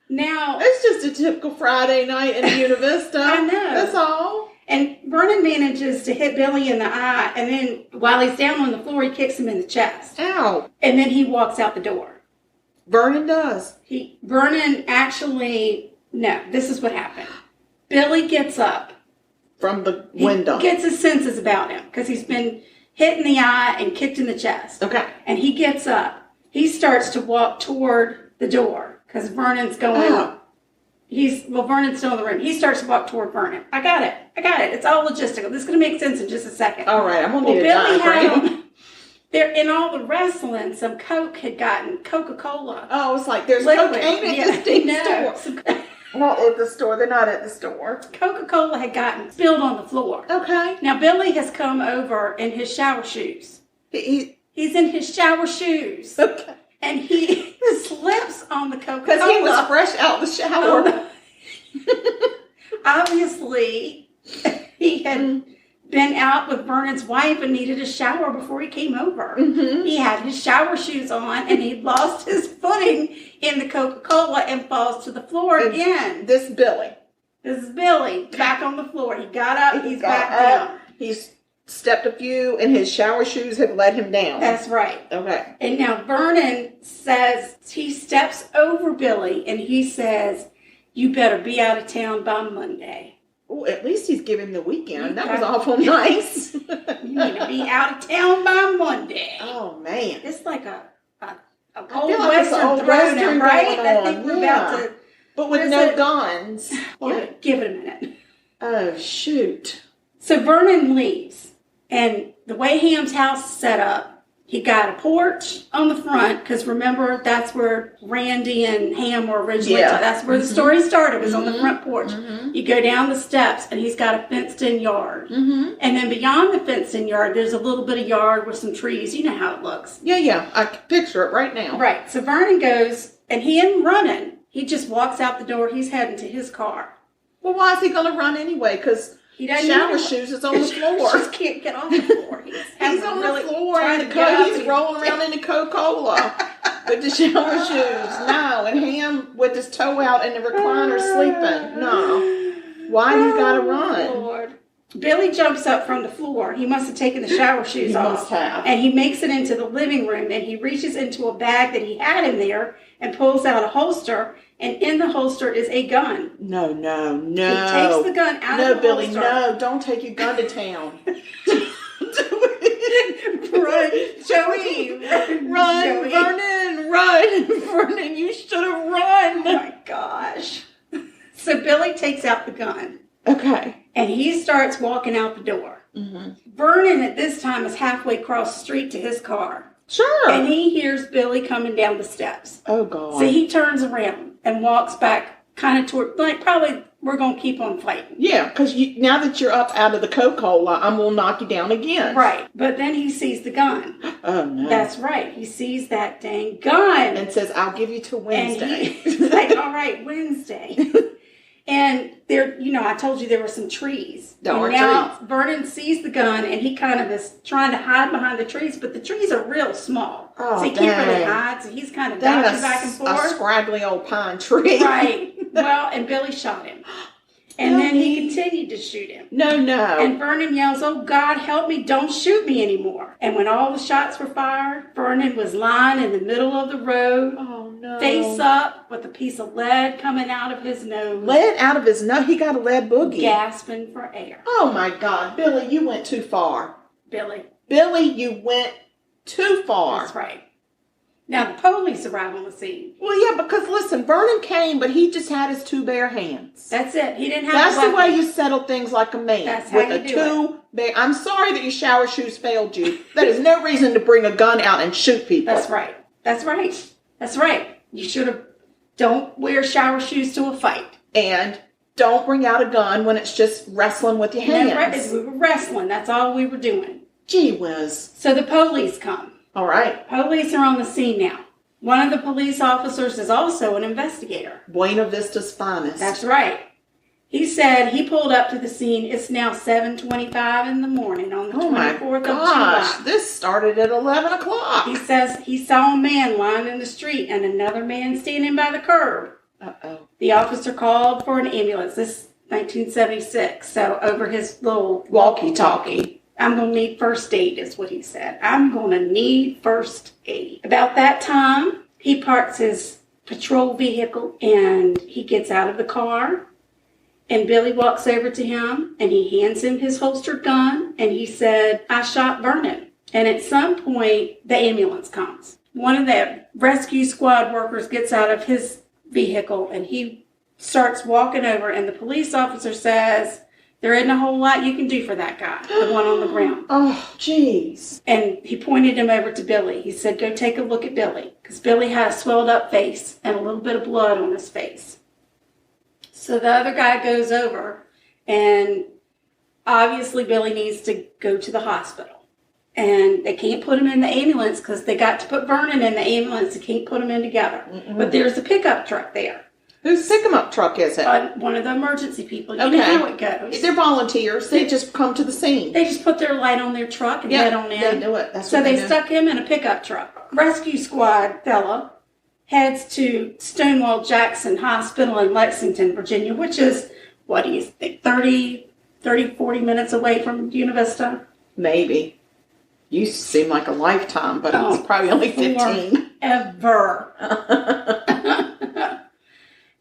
Now, it's just a typical Friday night in Buena Vista. I know. That's all. And Vernon manages to hit Billy in the eye, and then while he's down on the floor, he kicks him in the chest. Ow. And then he walks out the door. Vernon does. Vernon actually, no, this is what happened. Billy gets up. From the window. He gets his senses about him, because he's been hit in the eye and kicked in the chest. Okay. And he gets up. He starts to walk toward the door, because Vernon's going up. Vernon's still in the room. He starts to walk toward Vernon. I got it. It's all logistical. This is going to make sense in just a second. All right, I'm going to need a Billy diagram. There, in all the wrestling, some Coke had gotten Coca-Cola. Oh, it's like there's liquid. cocaine at the store. Some Not at the store. They're not at the store. Coca-Cola had gotten spilled on the floor. Okay. Now, Billy has come over in his shower shoes. He's in his shower shoes. Okay. And he slips on the Coca-Cola. Because he was fresh out the shower. Obviously, he had been out with Vernon's wife and needed a shower before he came over. Mm-hmm. He had his shower shoes on and he lost his footing in the Coca-Cola and falls to the floor again. This is Billy back on the floor. He got up, he's back down. He's stepped a few and his shower shoes have let him down. That's right. Okay. And now Vernon says, he steps over Billy and he says, "You better be out of town by Monday." Oh, at least he's giving the weekend. That was awful nice. You need to be out of town by Monday. Oh, man. It's like a old like Western throwdown, right? Going I on. think we're about to... But with no guns. Give it a minute. Oh, shoot. So Vernon leaves, and the way Ham's house is set up, he got a porch on the front, because remember, that's where Randy and Ham were originally. Yeah. That's where the story started, was on the front porch. Mm-hmm. You go down the steps, and he's got a fenced-in yard. Mm-hmm. And then beyond the fenced-in yard, there's a little bit of yard with some trees. You know how it looks. Yeah. I can picture it right now. Right. So Vernon goes, and he isn't running. He just walks out the door. He's heading to his car. Well, why is he going to run anyway? Because He doesn't shower shoes is on the floor. He just can't get off the floor. He's on the floor and he's rolling around in the Coca-Cola with the shower shoes. No, and Ham with his toe out in the recliner sleeping. No. Why you got to run? Lord. Billy jumps up from the floor. He must have taken the shower shoes He off. must have. And he makes it into the living room, and he reaches into a bag that he had in there and pulls out a holster, and in the holster is a gun. No. He takes the gun out of the Billy, holster. no. Don't take your gun to town. Run, Joey. Run, Joey. Vernon, run. Vernon, you should have run. Oh, my gosh. So Billy takes out the gun. Okay. And he starts walking out the door. Mm-hmm. Vernon at this time is halfway across the street to his car. Sure. And he hears Billy coming down the steps. Oh, God. So he turns around and walks back kind of toward, like, probably we're going to keep on fighting. Yeah, because now that you're up out of the Coca-Cola, I'm going to knock you down again. Right. But then he sees the gun. Oh, no. That's right. He sees that dang gun. And says, I'll give you till Wednesday. And he's like, all right, Wednesday. And there, I told you there were some trees. There are and now trees. Vernon sees the gun, and he kind of is trying to hide behind the trees, but the trees are real small. Oh, so he can't really hide, so he's kind of dodging back and A forth. scraggly old pine tree. Right. Well, and Billy shot him. And then he continued to shoot him. No. And Vernon yells, "Oh, God, help me, don't shoot me anymore." And when all the shots were fired, Vernon was lying in the middle of the road, Oh, no. face up, with a piece of lead coming out of his nose. Lead out of his nose? He got a lead boogie. Gasping for air. Oh, my God. Billy, you went too far. Billy. Billy, you went too far. That's right. Now the police arrive on the scene. Well, yeah, because listen, Vernon came, but he just had his two bare hands. That's it. He didn't have. That's the way you settle things like a man. That's how you do it. I'm sorry that your shower shoes failed you. That is no reason to bring a gun out and shoot people. That's right. That's right. That's right. You should have. Don't wear shower shoes to a fight. And don't bring out a gun when it's just wrestling with your hands. Right. We were wrestling. That's all we were doing. Gee whiz. So the police come. All right. Police are on the scene now. One of the police officers is also an investigator. Buena Vista's finest. That's right. He said he pulled up to the scene. It's now 7:25 in the morning on the 24th of July. This started at 11 o'clock. He says he saw a man lying in the street and another man standing by the curb. Uh-oh. The officer called for an ambulance. This is 1976. So over his little walkie-talkie. I'm going to need first aid is what he said. I'm going to need first aid. About that time, he parks his patrol vehicle and he gets out of the car. And Billy walks over to him and he hands him his holstered gun and he said, I shot Vernon. And at some point, the ambulance comes. One of the rescue squad workers gets out of his vehicle and he starts walking over and the police officer says, there isn't a whole lot you can do for that guy, the one on the ground. Oh, jeez. And he pointed him over to Billy. He said, go take a look at Billy. Because Billy had a swelled up face and a little bit of blood on his face. So the other guy goes over, and obviously Billy needs to go to the hospital. And they can't put him in the ambulance because they got to put Vernon in the ambulance. They can't put him in together. Mm-mm. But there's a pickup truck there. Whose pickup truck is it? One of the emergency people. You know how it goes. They're volunteers. They just come to the scene. They just put their light on their truck and head on in. They do it. So they stuck him in a pickup truck. Rescue squad fella heads to Stonewall Jackson Hospital in Lexington, Virginia, which is, what do you think, 30, 40 minutes away from Buena Vista? Maybe. Used to seem like a lifetime, but it's probably only 15. Ever.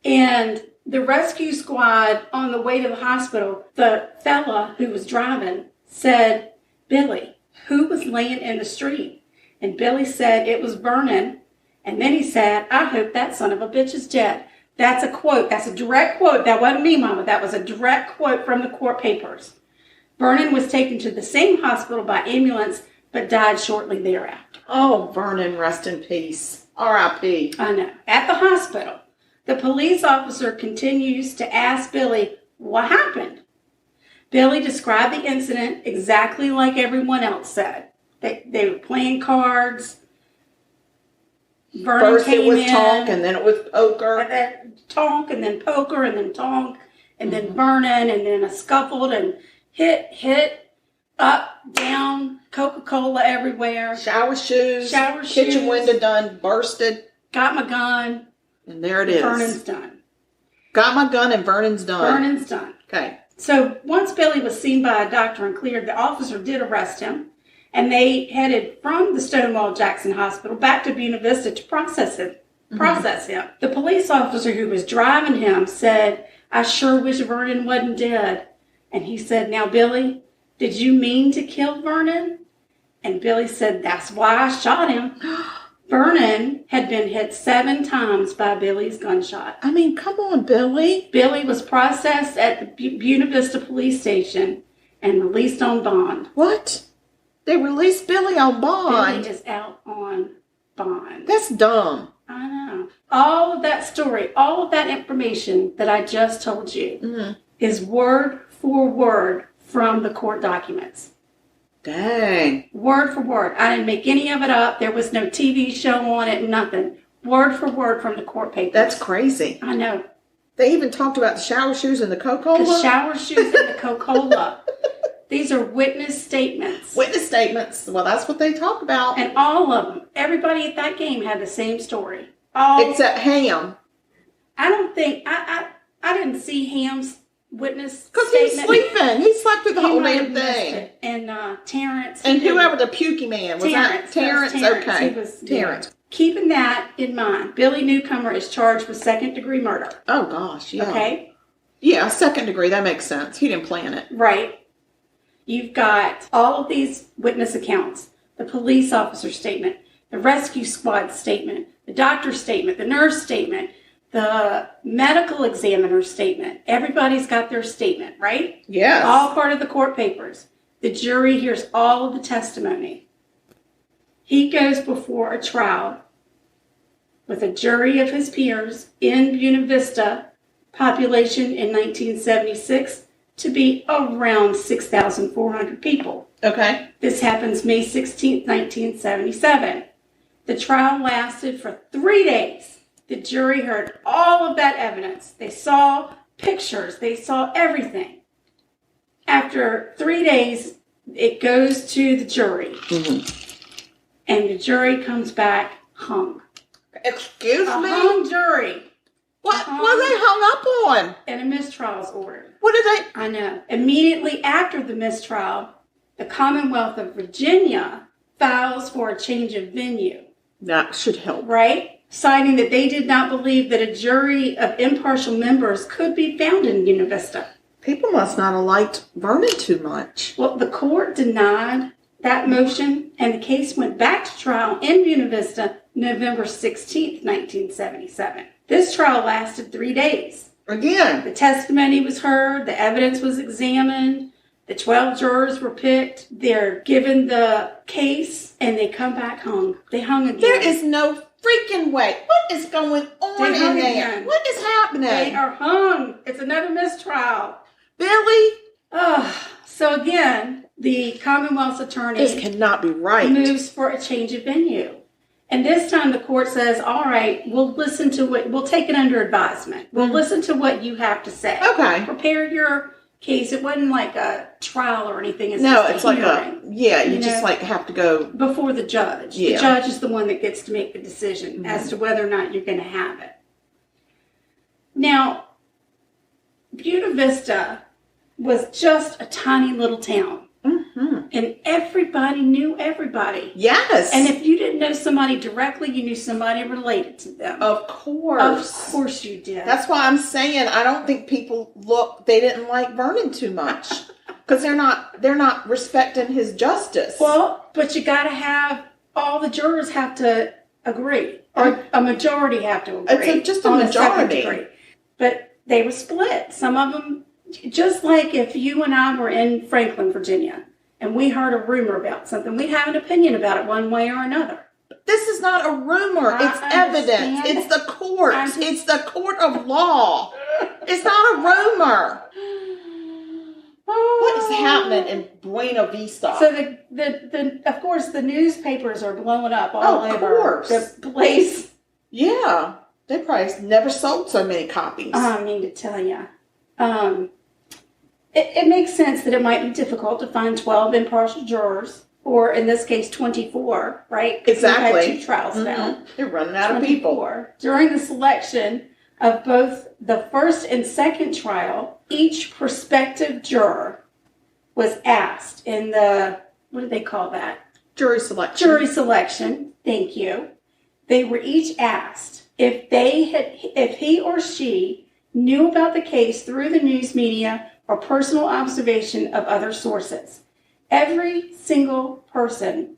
And the rescue squad on the way to the hospital, the fella who was driving said, Billy, who was laying in the street? And Billy said it was Vernon. And then he said, I hope that son of a bitch is dead. That's a quote. That's a direct quote. That wasn't me, Mama. That was a direct quote from the court papers. Vernon was taken to the same hospital by ambulance, but died shortly thereafter. Oh, Vernon, rest in peace. R.I.P. I know. At the hospital, the police officer continues to ask Billy, what happened? Billy described the incident exactly like everyone else said. They were playing cards. Vernon First it was in, tonk, and then it was poker. And then tonk, and then poker, and then tonk, and then Vernon, and then a scuffled and hit, up, down, Coca-Cola everywhere. Shower shoes. Kitchen window done, bursted. Got my gun. And there it is. Vernon's done. Got my gun and Vernon's done. Vernon's done. Okay. So once Billy was seen by a doctor and cleared, the officer did arrest him. And they headed from the Stonewall Jackson Hospital back to Buena Vista to process him. The police officer who was driving him said, I sure wish Vernon wasn't dead. And he said, now, Billy, did you mean to kill Vernon? And Billy said, that's why I shot him. Vernon had been hit 7 times by Billy's gunshot. I mean, come on, Billy. Billy was processed at the Buena Vista police station and released on bond. What? They released Billy on bond. Billy is out on bond. That's dumb. I know. All of that story, all of that information that I just told you is word for word from the court documents. Dang. Word for word. I didn't make any of it up. There was no TV show on it, nothing. Word for word from the court papers. That's crazy. I know. They even talked about the shower shoes and the Coca-Cola? The shower shoes and the Coca-Cola. These are witness statements. Witness statements. Well, that's what they talk about. And all of them. Everybody at that game had the same story. All except Ham. I don't think... I didn't see Ham's witness because he was sleeping. He slept through the whole damn thing. And Terrence. And whoever the pukey man was. Terrence. Terrence? Okay. He was, Terrence. Yeah. Keeping that in mind, Billy Newcomer is charged with second-degree murder. Oh, gosh. Yeah. Okay? Yeah, second degree. That makes sense. He didn't plan it. Right. You've got all of these witness accounts, the police officer statement. the rescue squad statement, the doctor's statement, the nurse statement, the medical examiner's statement. Everybody's got their statement, right? Yes. All part of the court papers. The jury hears all of the testimony. He goes before a trial with a jury of his peers in Buena Vista, population in 1976 to be around 6,400 people. Okay. This happens May 16th, 1977. The trial lasted for 3 days. The jury heard all of that evidence. They saw pictures. They saw everything. After 3 days, it goes to the jury. Mm-hmm. And the jury comes back hung. Excuse me? Hung jury. What were they hung up on? And a mistrial's ordered. What did they? I know. Immediately after the mistrial, the Commonwealth of Virginia files for a change of venue. That should help. Right? Citing that they did not believe that a jury of impartial members could be found in Buena Vista. People must not have liked Vernon too much. Well, the court denied that motion, and the case went back to trial in Buena Vista November 16th, 1977. This trial lasted 3 days. Again. The testimony was heard, the evidence was examined, the 12 jurors were picked, they're given the case, and they come back hung. They hung again. There is no freaking way. What is going on in there? Again. What is happening? They are hung. It's another mistrial. Billy? So again, the Commonwealth's attorney This cannot be right. moves for a change of venue. And this time the court says, all right, we'll listen to what, we'll take it under advisement. We'll listen to what you have to say. Okay. Prepare your case. It wasn't like a trial or anything. It's No, just it's like hearing, you just like have to go. before the judge. Yeah. The judge is the one that gets to make the decision as to whether or not you're going to have it. Now, Buena Vista was just a tiny little town. Mm-hmm. And everybody knew everybody. Yes. And if you didn't know somebody directly, you knew somebody related to them. Of course. Of course you did. That's why I'm saying I don't think people they didn't like Vernon too much. Because they're not respecting his justice. Well, but you got to have, all the jurors have to agree. Or a majority have to agree. It's just a majority. But they were split. Some of them, just like if you and I were in Franklin, Virginia, and we heard a rumor about something, we'd have an opinion about it one way or another. This is not a rumor. It's evidence. It's the court. It's the court of law. It's not a rumor. What is happening in Buena Vista? So the of course the newspapers are blowing up all over the place. Yeah, they probably never sold so many copies. I mean to tell you, it makes sense that it might be difficult to find 12 impartial jurors, or in this case 24, right? Exactly. We've had 2 trials now. They're running out of people. During the selection of both the first and second trial, each prospective juror was asked in the, what do they call that? Jury selection. Jury selection. Thank you. They were each asked if he or she knew about the case through the news media or personal observation of other sources. Every single person,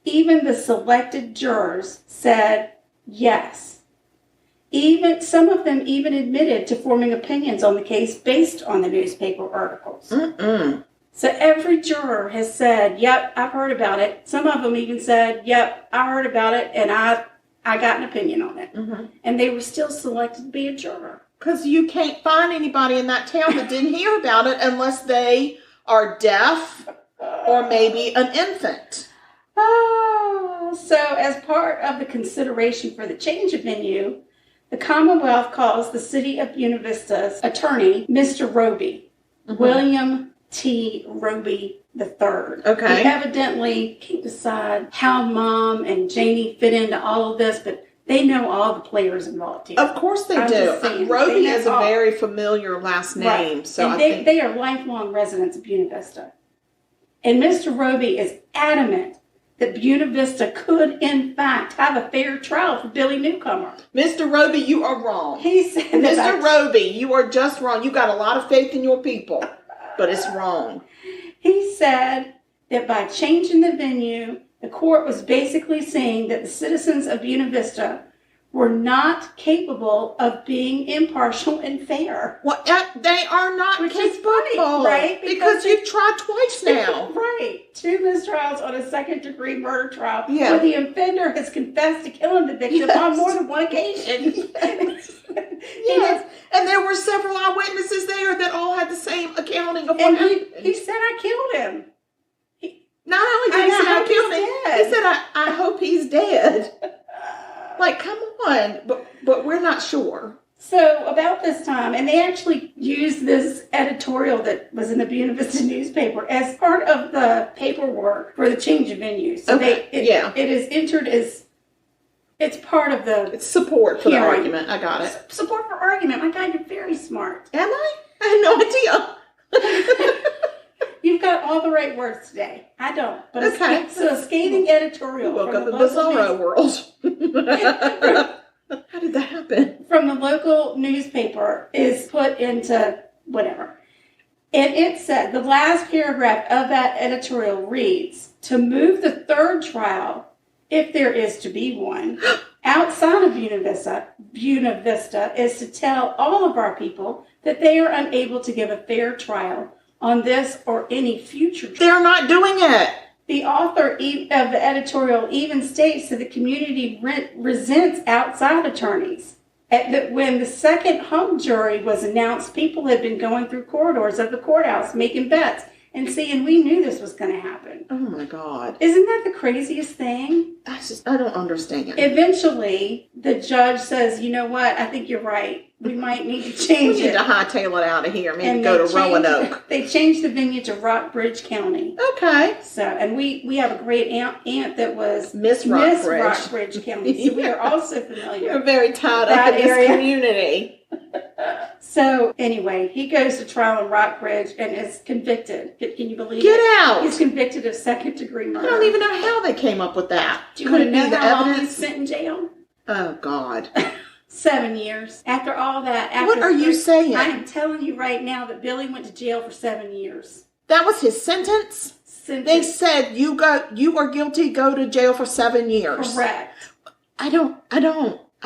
even the selected jurors, said yes. Even some of them even admitted to forming opinions on the case based on the newspaper articles. So every juror has said, yep, I've heard about it. Some of them even said, yep, I heard about it, and I got an opinion on it. And they were still selected to be a juror. Because you can't find anybody in that town that didn't hear about it unless they are deaf or maybe an infant. So as part of the consideration for the change of venue, the Commonwealth calls the city of Buena Vista's attorney, Mr. Roby, William T. Roby III. Okay. He evidently can't decide how Mom and Janie fit into all of this, but they know all the players involved here. Of course they do. Roby is a very familiar last name. Right. So and they are lifelong residents of Buena Vista. And Mr. Roby is adamant that Buena Vista could, in fact, have a fair trial for Billy Newcomer. Mr. Roby, you are wrong. He said Mr. Roby, you are just wrong. You got a lot of faith in your people, but it's wrong. He said that by changing the venue, The court was basically saying that the citizens of Buena Vista were not capable of being impartial and fair. Well, they are not Which capable, is funny, right? Because you've tried twice now. Right. 2 mistrials on a second-degree murder trial Yeah. where the offender has confessed to killing the victim on more than one occasion. Yes. And there were several eyewitnesses there that all had the same accounting of what And happened. he said, I killed him. Not only did he say I killed him, dead. he said, I hope he's dead. Like, come on. But we're not sure. So about this time, and they actually used this editorial that was in the Buena Vista newspaper as part of the paperwork for the change of venue. So Okay. it is entered as, it's part of the It's support for hearing. the argument. I got it. Support for argument. My God, you're very smart. Am I? I had no idea. You've got all the right words today. I don't. But Okay. so a scathing editorial Welcome to from the the local bizarro world. How did that happen? from the local newspaper is put into whatever. And it said, the last paragraph of that editorial reads, to move the third trial, if there is to be one, outside of Buena Vista is to tell all of our people that they are unable to give a fair trial on this or any future trial. They're not doing it. The author of the editorial even states that the community resents outside attorneys. When the second hung jury was announced, people had been going through corridors of the courthouse making bets and saying, we knew this was going to happen. Oh my God. Isn't that the craziest thing? I don't understand. Eventually, the judge says, you know what, I think you're right. We might need to change We need it. to hightail it out of here. Maybe And go they to Roanoke. They changed the venue to Rockbridge County. Okay. So, and we have a great aunt that was Miss Rockbridge County. So we are also familiar. We're very tied That up in area. this community. So anyway, he goes to trial in Rockbridge and is convicted. Can you believe Get it? out. He's convicted of second-degree murder. I don't even know how they came up with that. Do you Could want to it be know the how long he evidence? spent in jail? Oh God. 7 years. After all that. What are you saying? I am telling you right now that Billy went to jail for 7 years. That was his sentence? They said you are guilty, go to jail for 7 years. Correct. I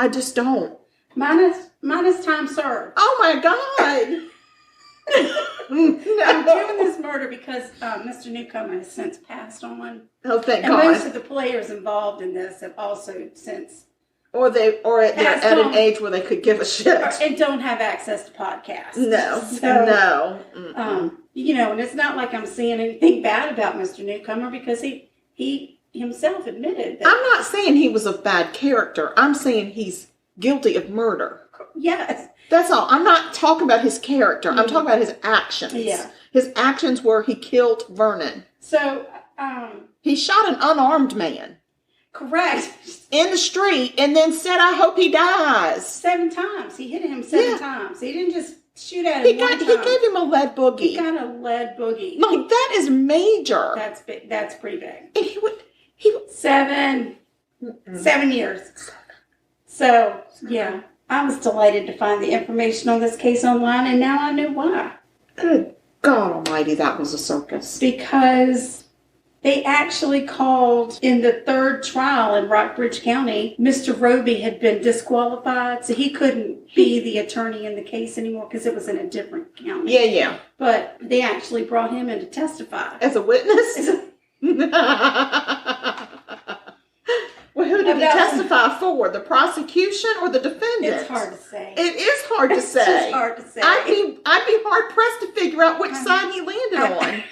just don't. Minus time served. Oh my God. I'm No. doing this murder because Mr. Newcomer has since passed on. Oh, thank And most God. of the players involved in this have also since Or they're Passed at on. an age where they could give a shit. and don't have access to podcasts. No. So, No. Mm-mm. and it's not like I'm saying anything bad about Mr. Newcomer because he himself admitted that. I'm not saying he was a bad character. I'm saying he's guilty of murder. Yes. That's all. I'm not talking about his character. I'm talking about his actions. Yeah. His actions were he killed Vernon. So, He shot an unarmed man correct. in the street and then said, I hope he dies. 7 times. He hit him 7 times. He didn't just shoot at He him one time. gave him a lead boogie. He got a lead boogie. Like, that is major. That's big. That's pretty big. And he would 7 years. So, yeah. I was delighted to find the information on this case online, and now I know why. good God almighty, that was a circus. Because they actually called in the third trial in Rockbridge County, Mr. Roby had been disqualified, so he couldn't be the attorney in the case anymore because it was in a different county. Yeah. But they actually brought him in to testify. As a witness? Well, who did he testify for? The prosecution or the defendant? It's hard to say. It is hard to It's say. just hard to say. I'd be hard pressed to figure out which side he landed on.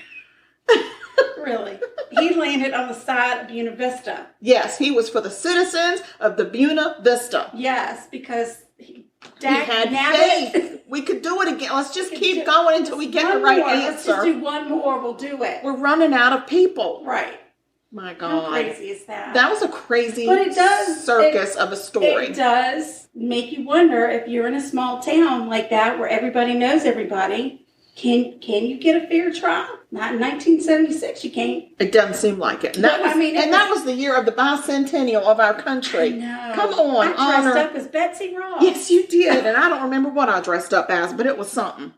Really. He landed on the side of Buena Vista. Yes, he was for the citizens of the Buena Vista. Yes, because he had faith. We could do it again. Let's just keep going until we get the right Let's just answer. do one more. We'll do it. We're running out of people. Right. My How God. crazy is that? That was a crazy But it does- circus of a story. It does make you wonder if you're in a small town like that where everybody knows everybody, can you get a fair trial? Not in 1976, you can't. It doesn't seem like it. And that, But, I mean, that was the year of the bicentennial of our country. No. Come on, I dressed honor. up as Betsy Ross. Yes, you did. And I don't remember what I dressed up as, but it was something.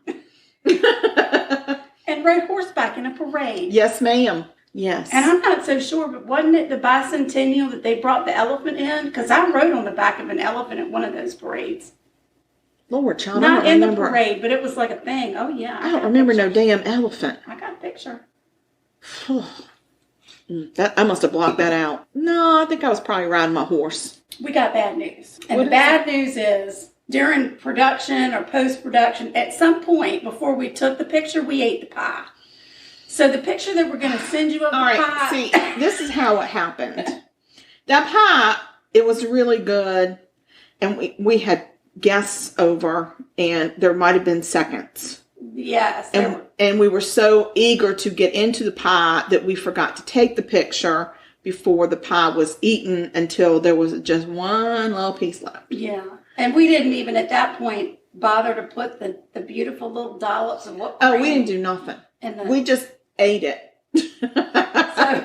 And rode horseback in a parade. Yes, ma'am. Yes. And I'm not so sure, but wasn't it the bicentennial that they brought the elephant in? Because I rode on the back of an elephant at one of those parades. Lord, child, Not I don't in remember. the parade, but it was like a thing. Oh, yeah. I don't remember no damn elephant. I got a picture. I must have blocked that out. No, I think I was probably riding my horse. We got bad news. And the bad news is, during production or post-production, at some point before we took the picture, we ate the pie. So the picture that we're going to send you of the pie. See, this is how it happened. That pie, it was really good. And we had guests over, and there might have been seconds. Yes. And we were so eager to get into the pie that we forgot to take the picture before the pie was eaten until there was just one little piece left. Yeah. And we didn't even at that point bother to put the beautiful little dollops of whipped cream. Oh, we didn't do nothing. We just ate it. So,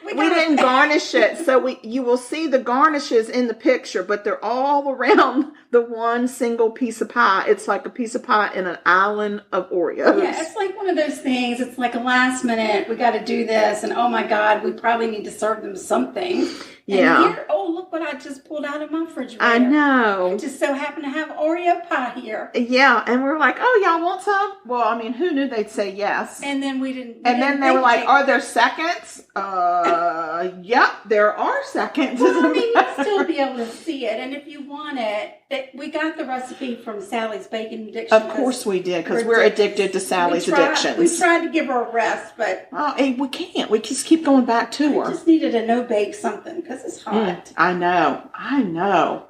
we didn't garnish it. So you will see the garnishes in the picture, but they're all around the one single piece of pie. It's like a piece of pie in an island of Oreos. Yeah, it's like one of those things. It's like a last minute, we got to do this. And oh my God, we probably need to serve them something. Yeah. And here, oh, look what I just pulled out of my refrigerator. I know. I just so happen to have Oreo pie here. Yeah. And we're like, oh, y'all want some? Well, I mean, who knew they'd say yes? And then we didn't. And then they were like, are there seconds? Yep, there are seconds. Well, I mean, you'll still be able to see it. And if you want it, we got the recipe from Sally's Bacon Addiction. Of course we did, because we're addicted to Sally's Addictions. We tried to give her a rest, but... Oh, we can't. We just keep going back to her. I just needed a no-bake something, because it's hot. I know.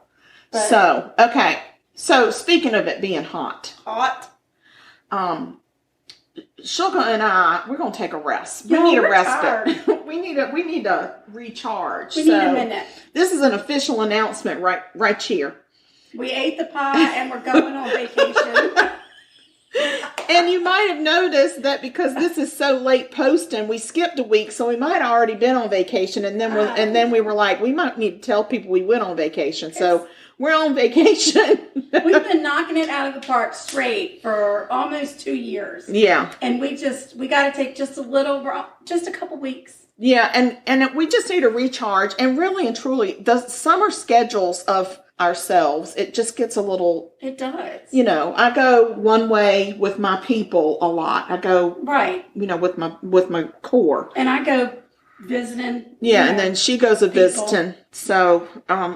But, so, okay. So, speaking of it being hot. Sugar and I, we're going to take a rest. We need a rest. we need to recharge. We need a minute. This is an official announcement right here. We ate the pie and we're going on vacation. And you might have noticed that because this is so late posting, we skipped a week, so we might have already been on vacation. And then we were like, we might need to tell people we went on vacation. So we're on vacation. We've been knocking it out of the park straight for almost 2 years. Yeah. And we got to take just a couple weeks. Yeah. And we just need to recharge. And really and truly, the summer schedules of ourselves, it just gets a little... It does. I go one way with my people a lot. I go... Right. With my core. And I go visiting. Yeah, and then she goes a visiting. So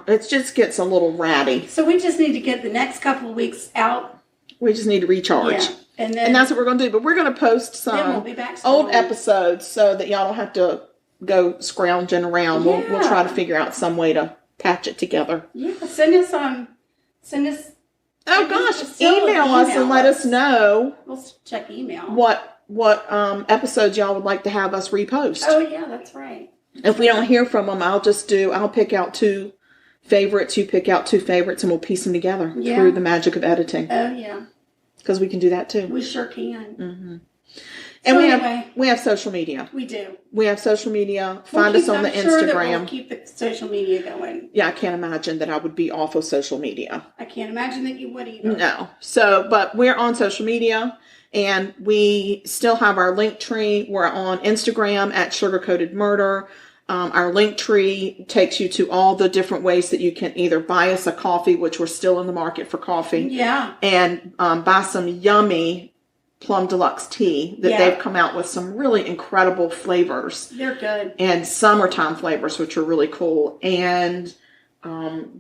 it just gets a little ratty. So we just need to get the next couple of weeks out. We just need to recharge. Yeah. And that's what we're going to do. But we're going to post some old episodes so that y'all don't have to go scrounging around. Yeah. We'll try to figure out some way to patch it together. Yeah, send us. Oh gosh, email us and let us know. We'll check email. What episodes y'all would like to have us repost? Oh yeah, that's right. If we don't hear from them, I'll pick out 2 favorites. You pick out 2 favorites, and we'll piece them together through the magic of editing. Oh yeah, because we can do that too. We sure can. Mm-hmm. And we have social media. We do. We have social media. Find us on the Instagram. We'll keep the social media going. Yeah, I can't imagine that I would be off of social media. I can't imagine that you would either. No. So, but we're on social media, and we still have our link tree. We're on Instagram at Sugar-Coated Murder. Our link tree takes you to all the different ways that you can either buy us a coffee, which we're still in the market for coffee. Yeah. And buy some yummy Plum Deluxe tea that they've come out with some really incredible flavors. They're good. And summertime flavors, which are really cool. And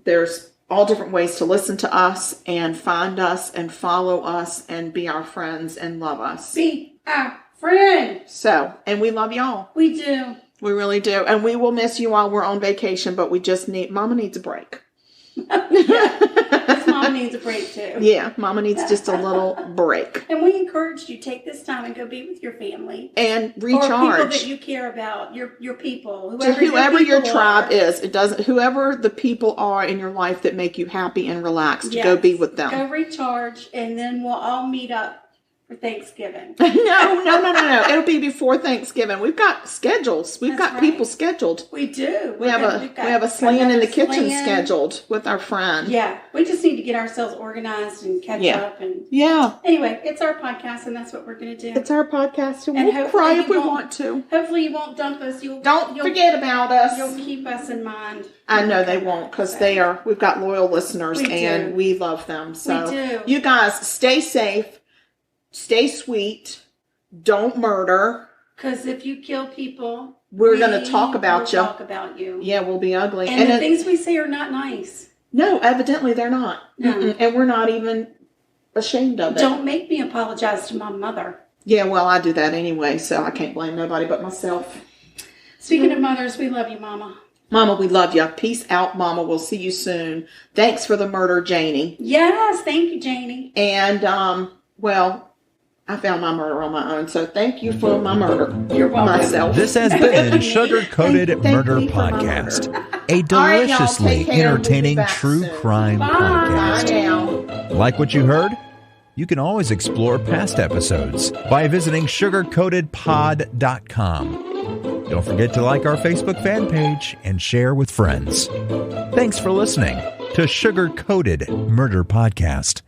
there's all different ways to listen to us and find us and follow us and be our friends and love us. Be our friend. So, and we love y'all. We do. We really do. And we will miss you while we're on vacation, but Mama needs a break. Mama needs a break too. Yeah, Mama needs just a little break. And we encourage you, take this time and go be with your family. And recharge. Or people that you care about, your people. Whoever your tribe is. Whoever the people are in your life that make you happy and relaxed, go be with them. Go recharge, and then we'll all meet up for Thanksgiving. No. It'll be before Thanksgiving. We've got schedules. We've got people scheduled. We do. We have a slaying in the kitchen scheduled with our friend. Yeah. We just need to get ourselves organized and catch up. And anyway, it's our podcast, and that's what we're going to do. It's our podcast, and we'll cry if we want to. Hopefully you won't dump us. Don't forget about us. You'll keep us in mind. I know they won't, because we've got loyal listeners, and we love them. So we do. You guys, stay safe, stay sweet, don't murder. Because if you kill people, we're going to talk about you. Talk about you. Yeah, we'll be ugly. And the things we say are not nice. No, evidently they're not. No. And we're not even ashamed of it. Don't make me apologize to my mother. Yeah, well, I do that anyway, so I can't blame nobody but myself. Speaking of mothers, we love you, Mama. Mama, we love you. Peace out, Mama. We'll see you soon. Thanks for the murder, Janie. Yes, thank you, Janie. And, I found my murder on my own, so thank you for my murder. You're welcome. Myself. This has been Sugar Coated Murder Podcast, a deliciously entertaining true crime podcast. Bye now. Like what you heard? You can always explore past episodes by visiting sugarcoatedpod.com. Don't forget to like our Facebook fan page and share with friends. Thanks for listening to Sugar Coated Murder Podcast.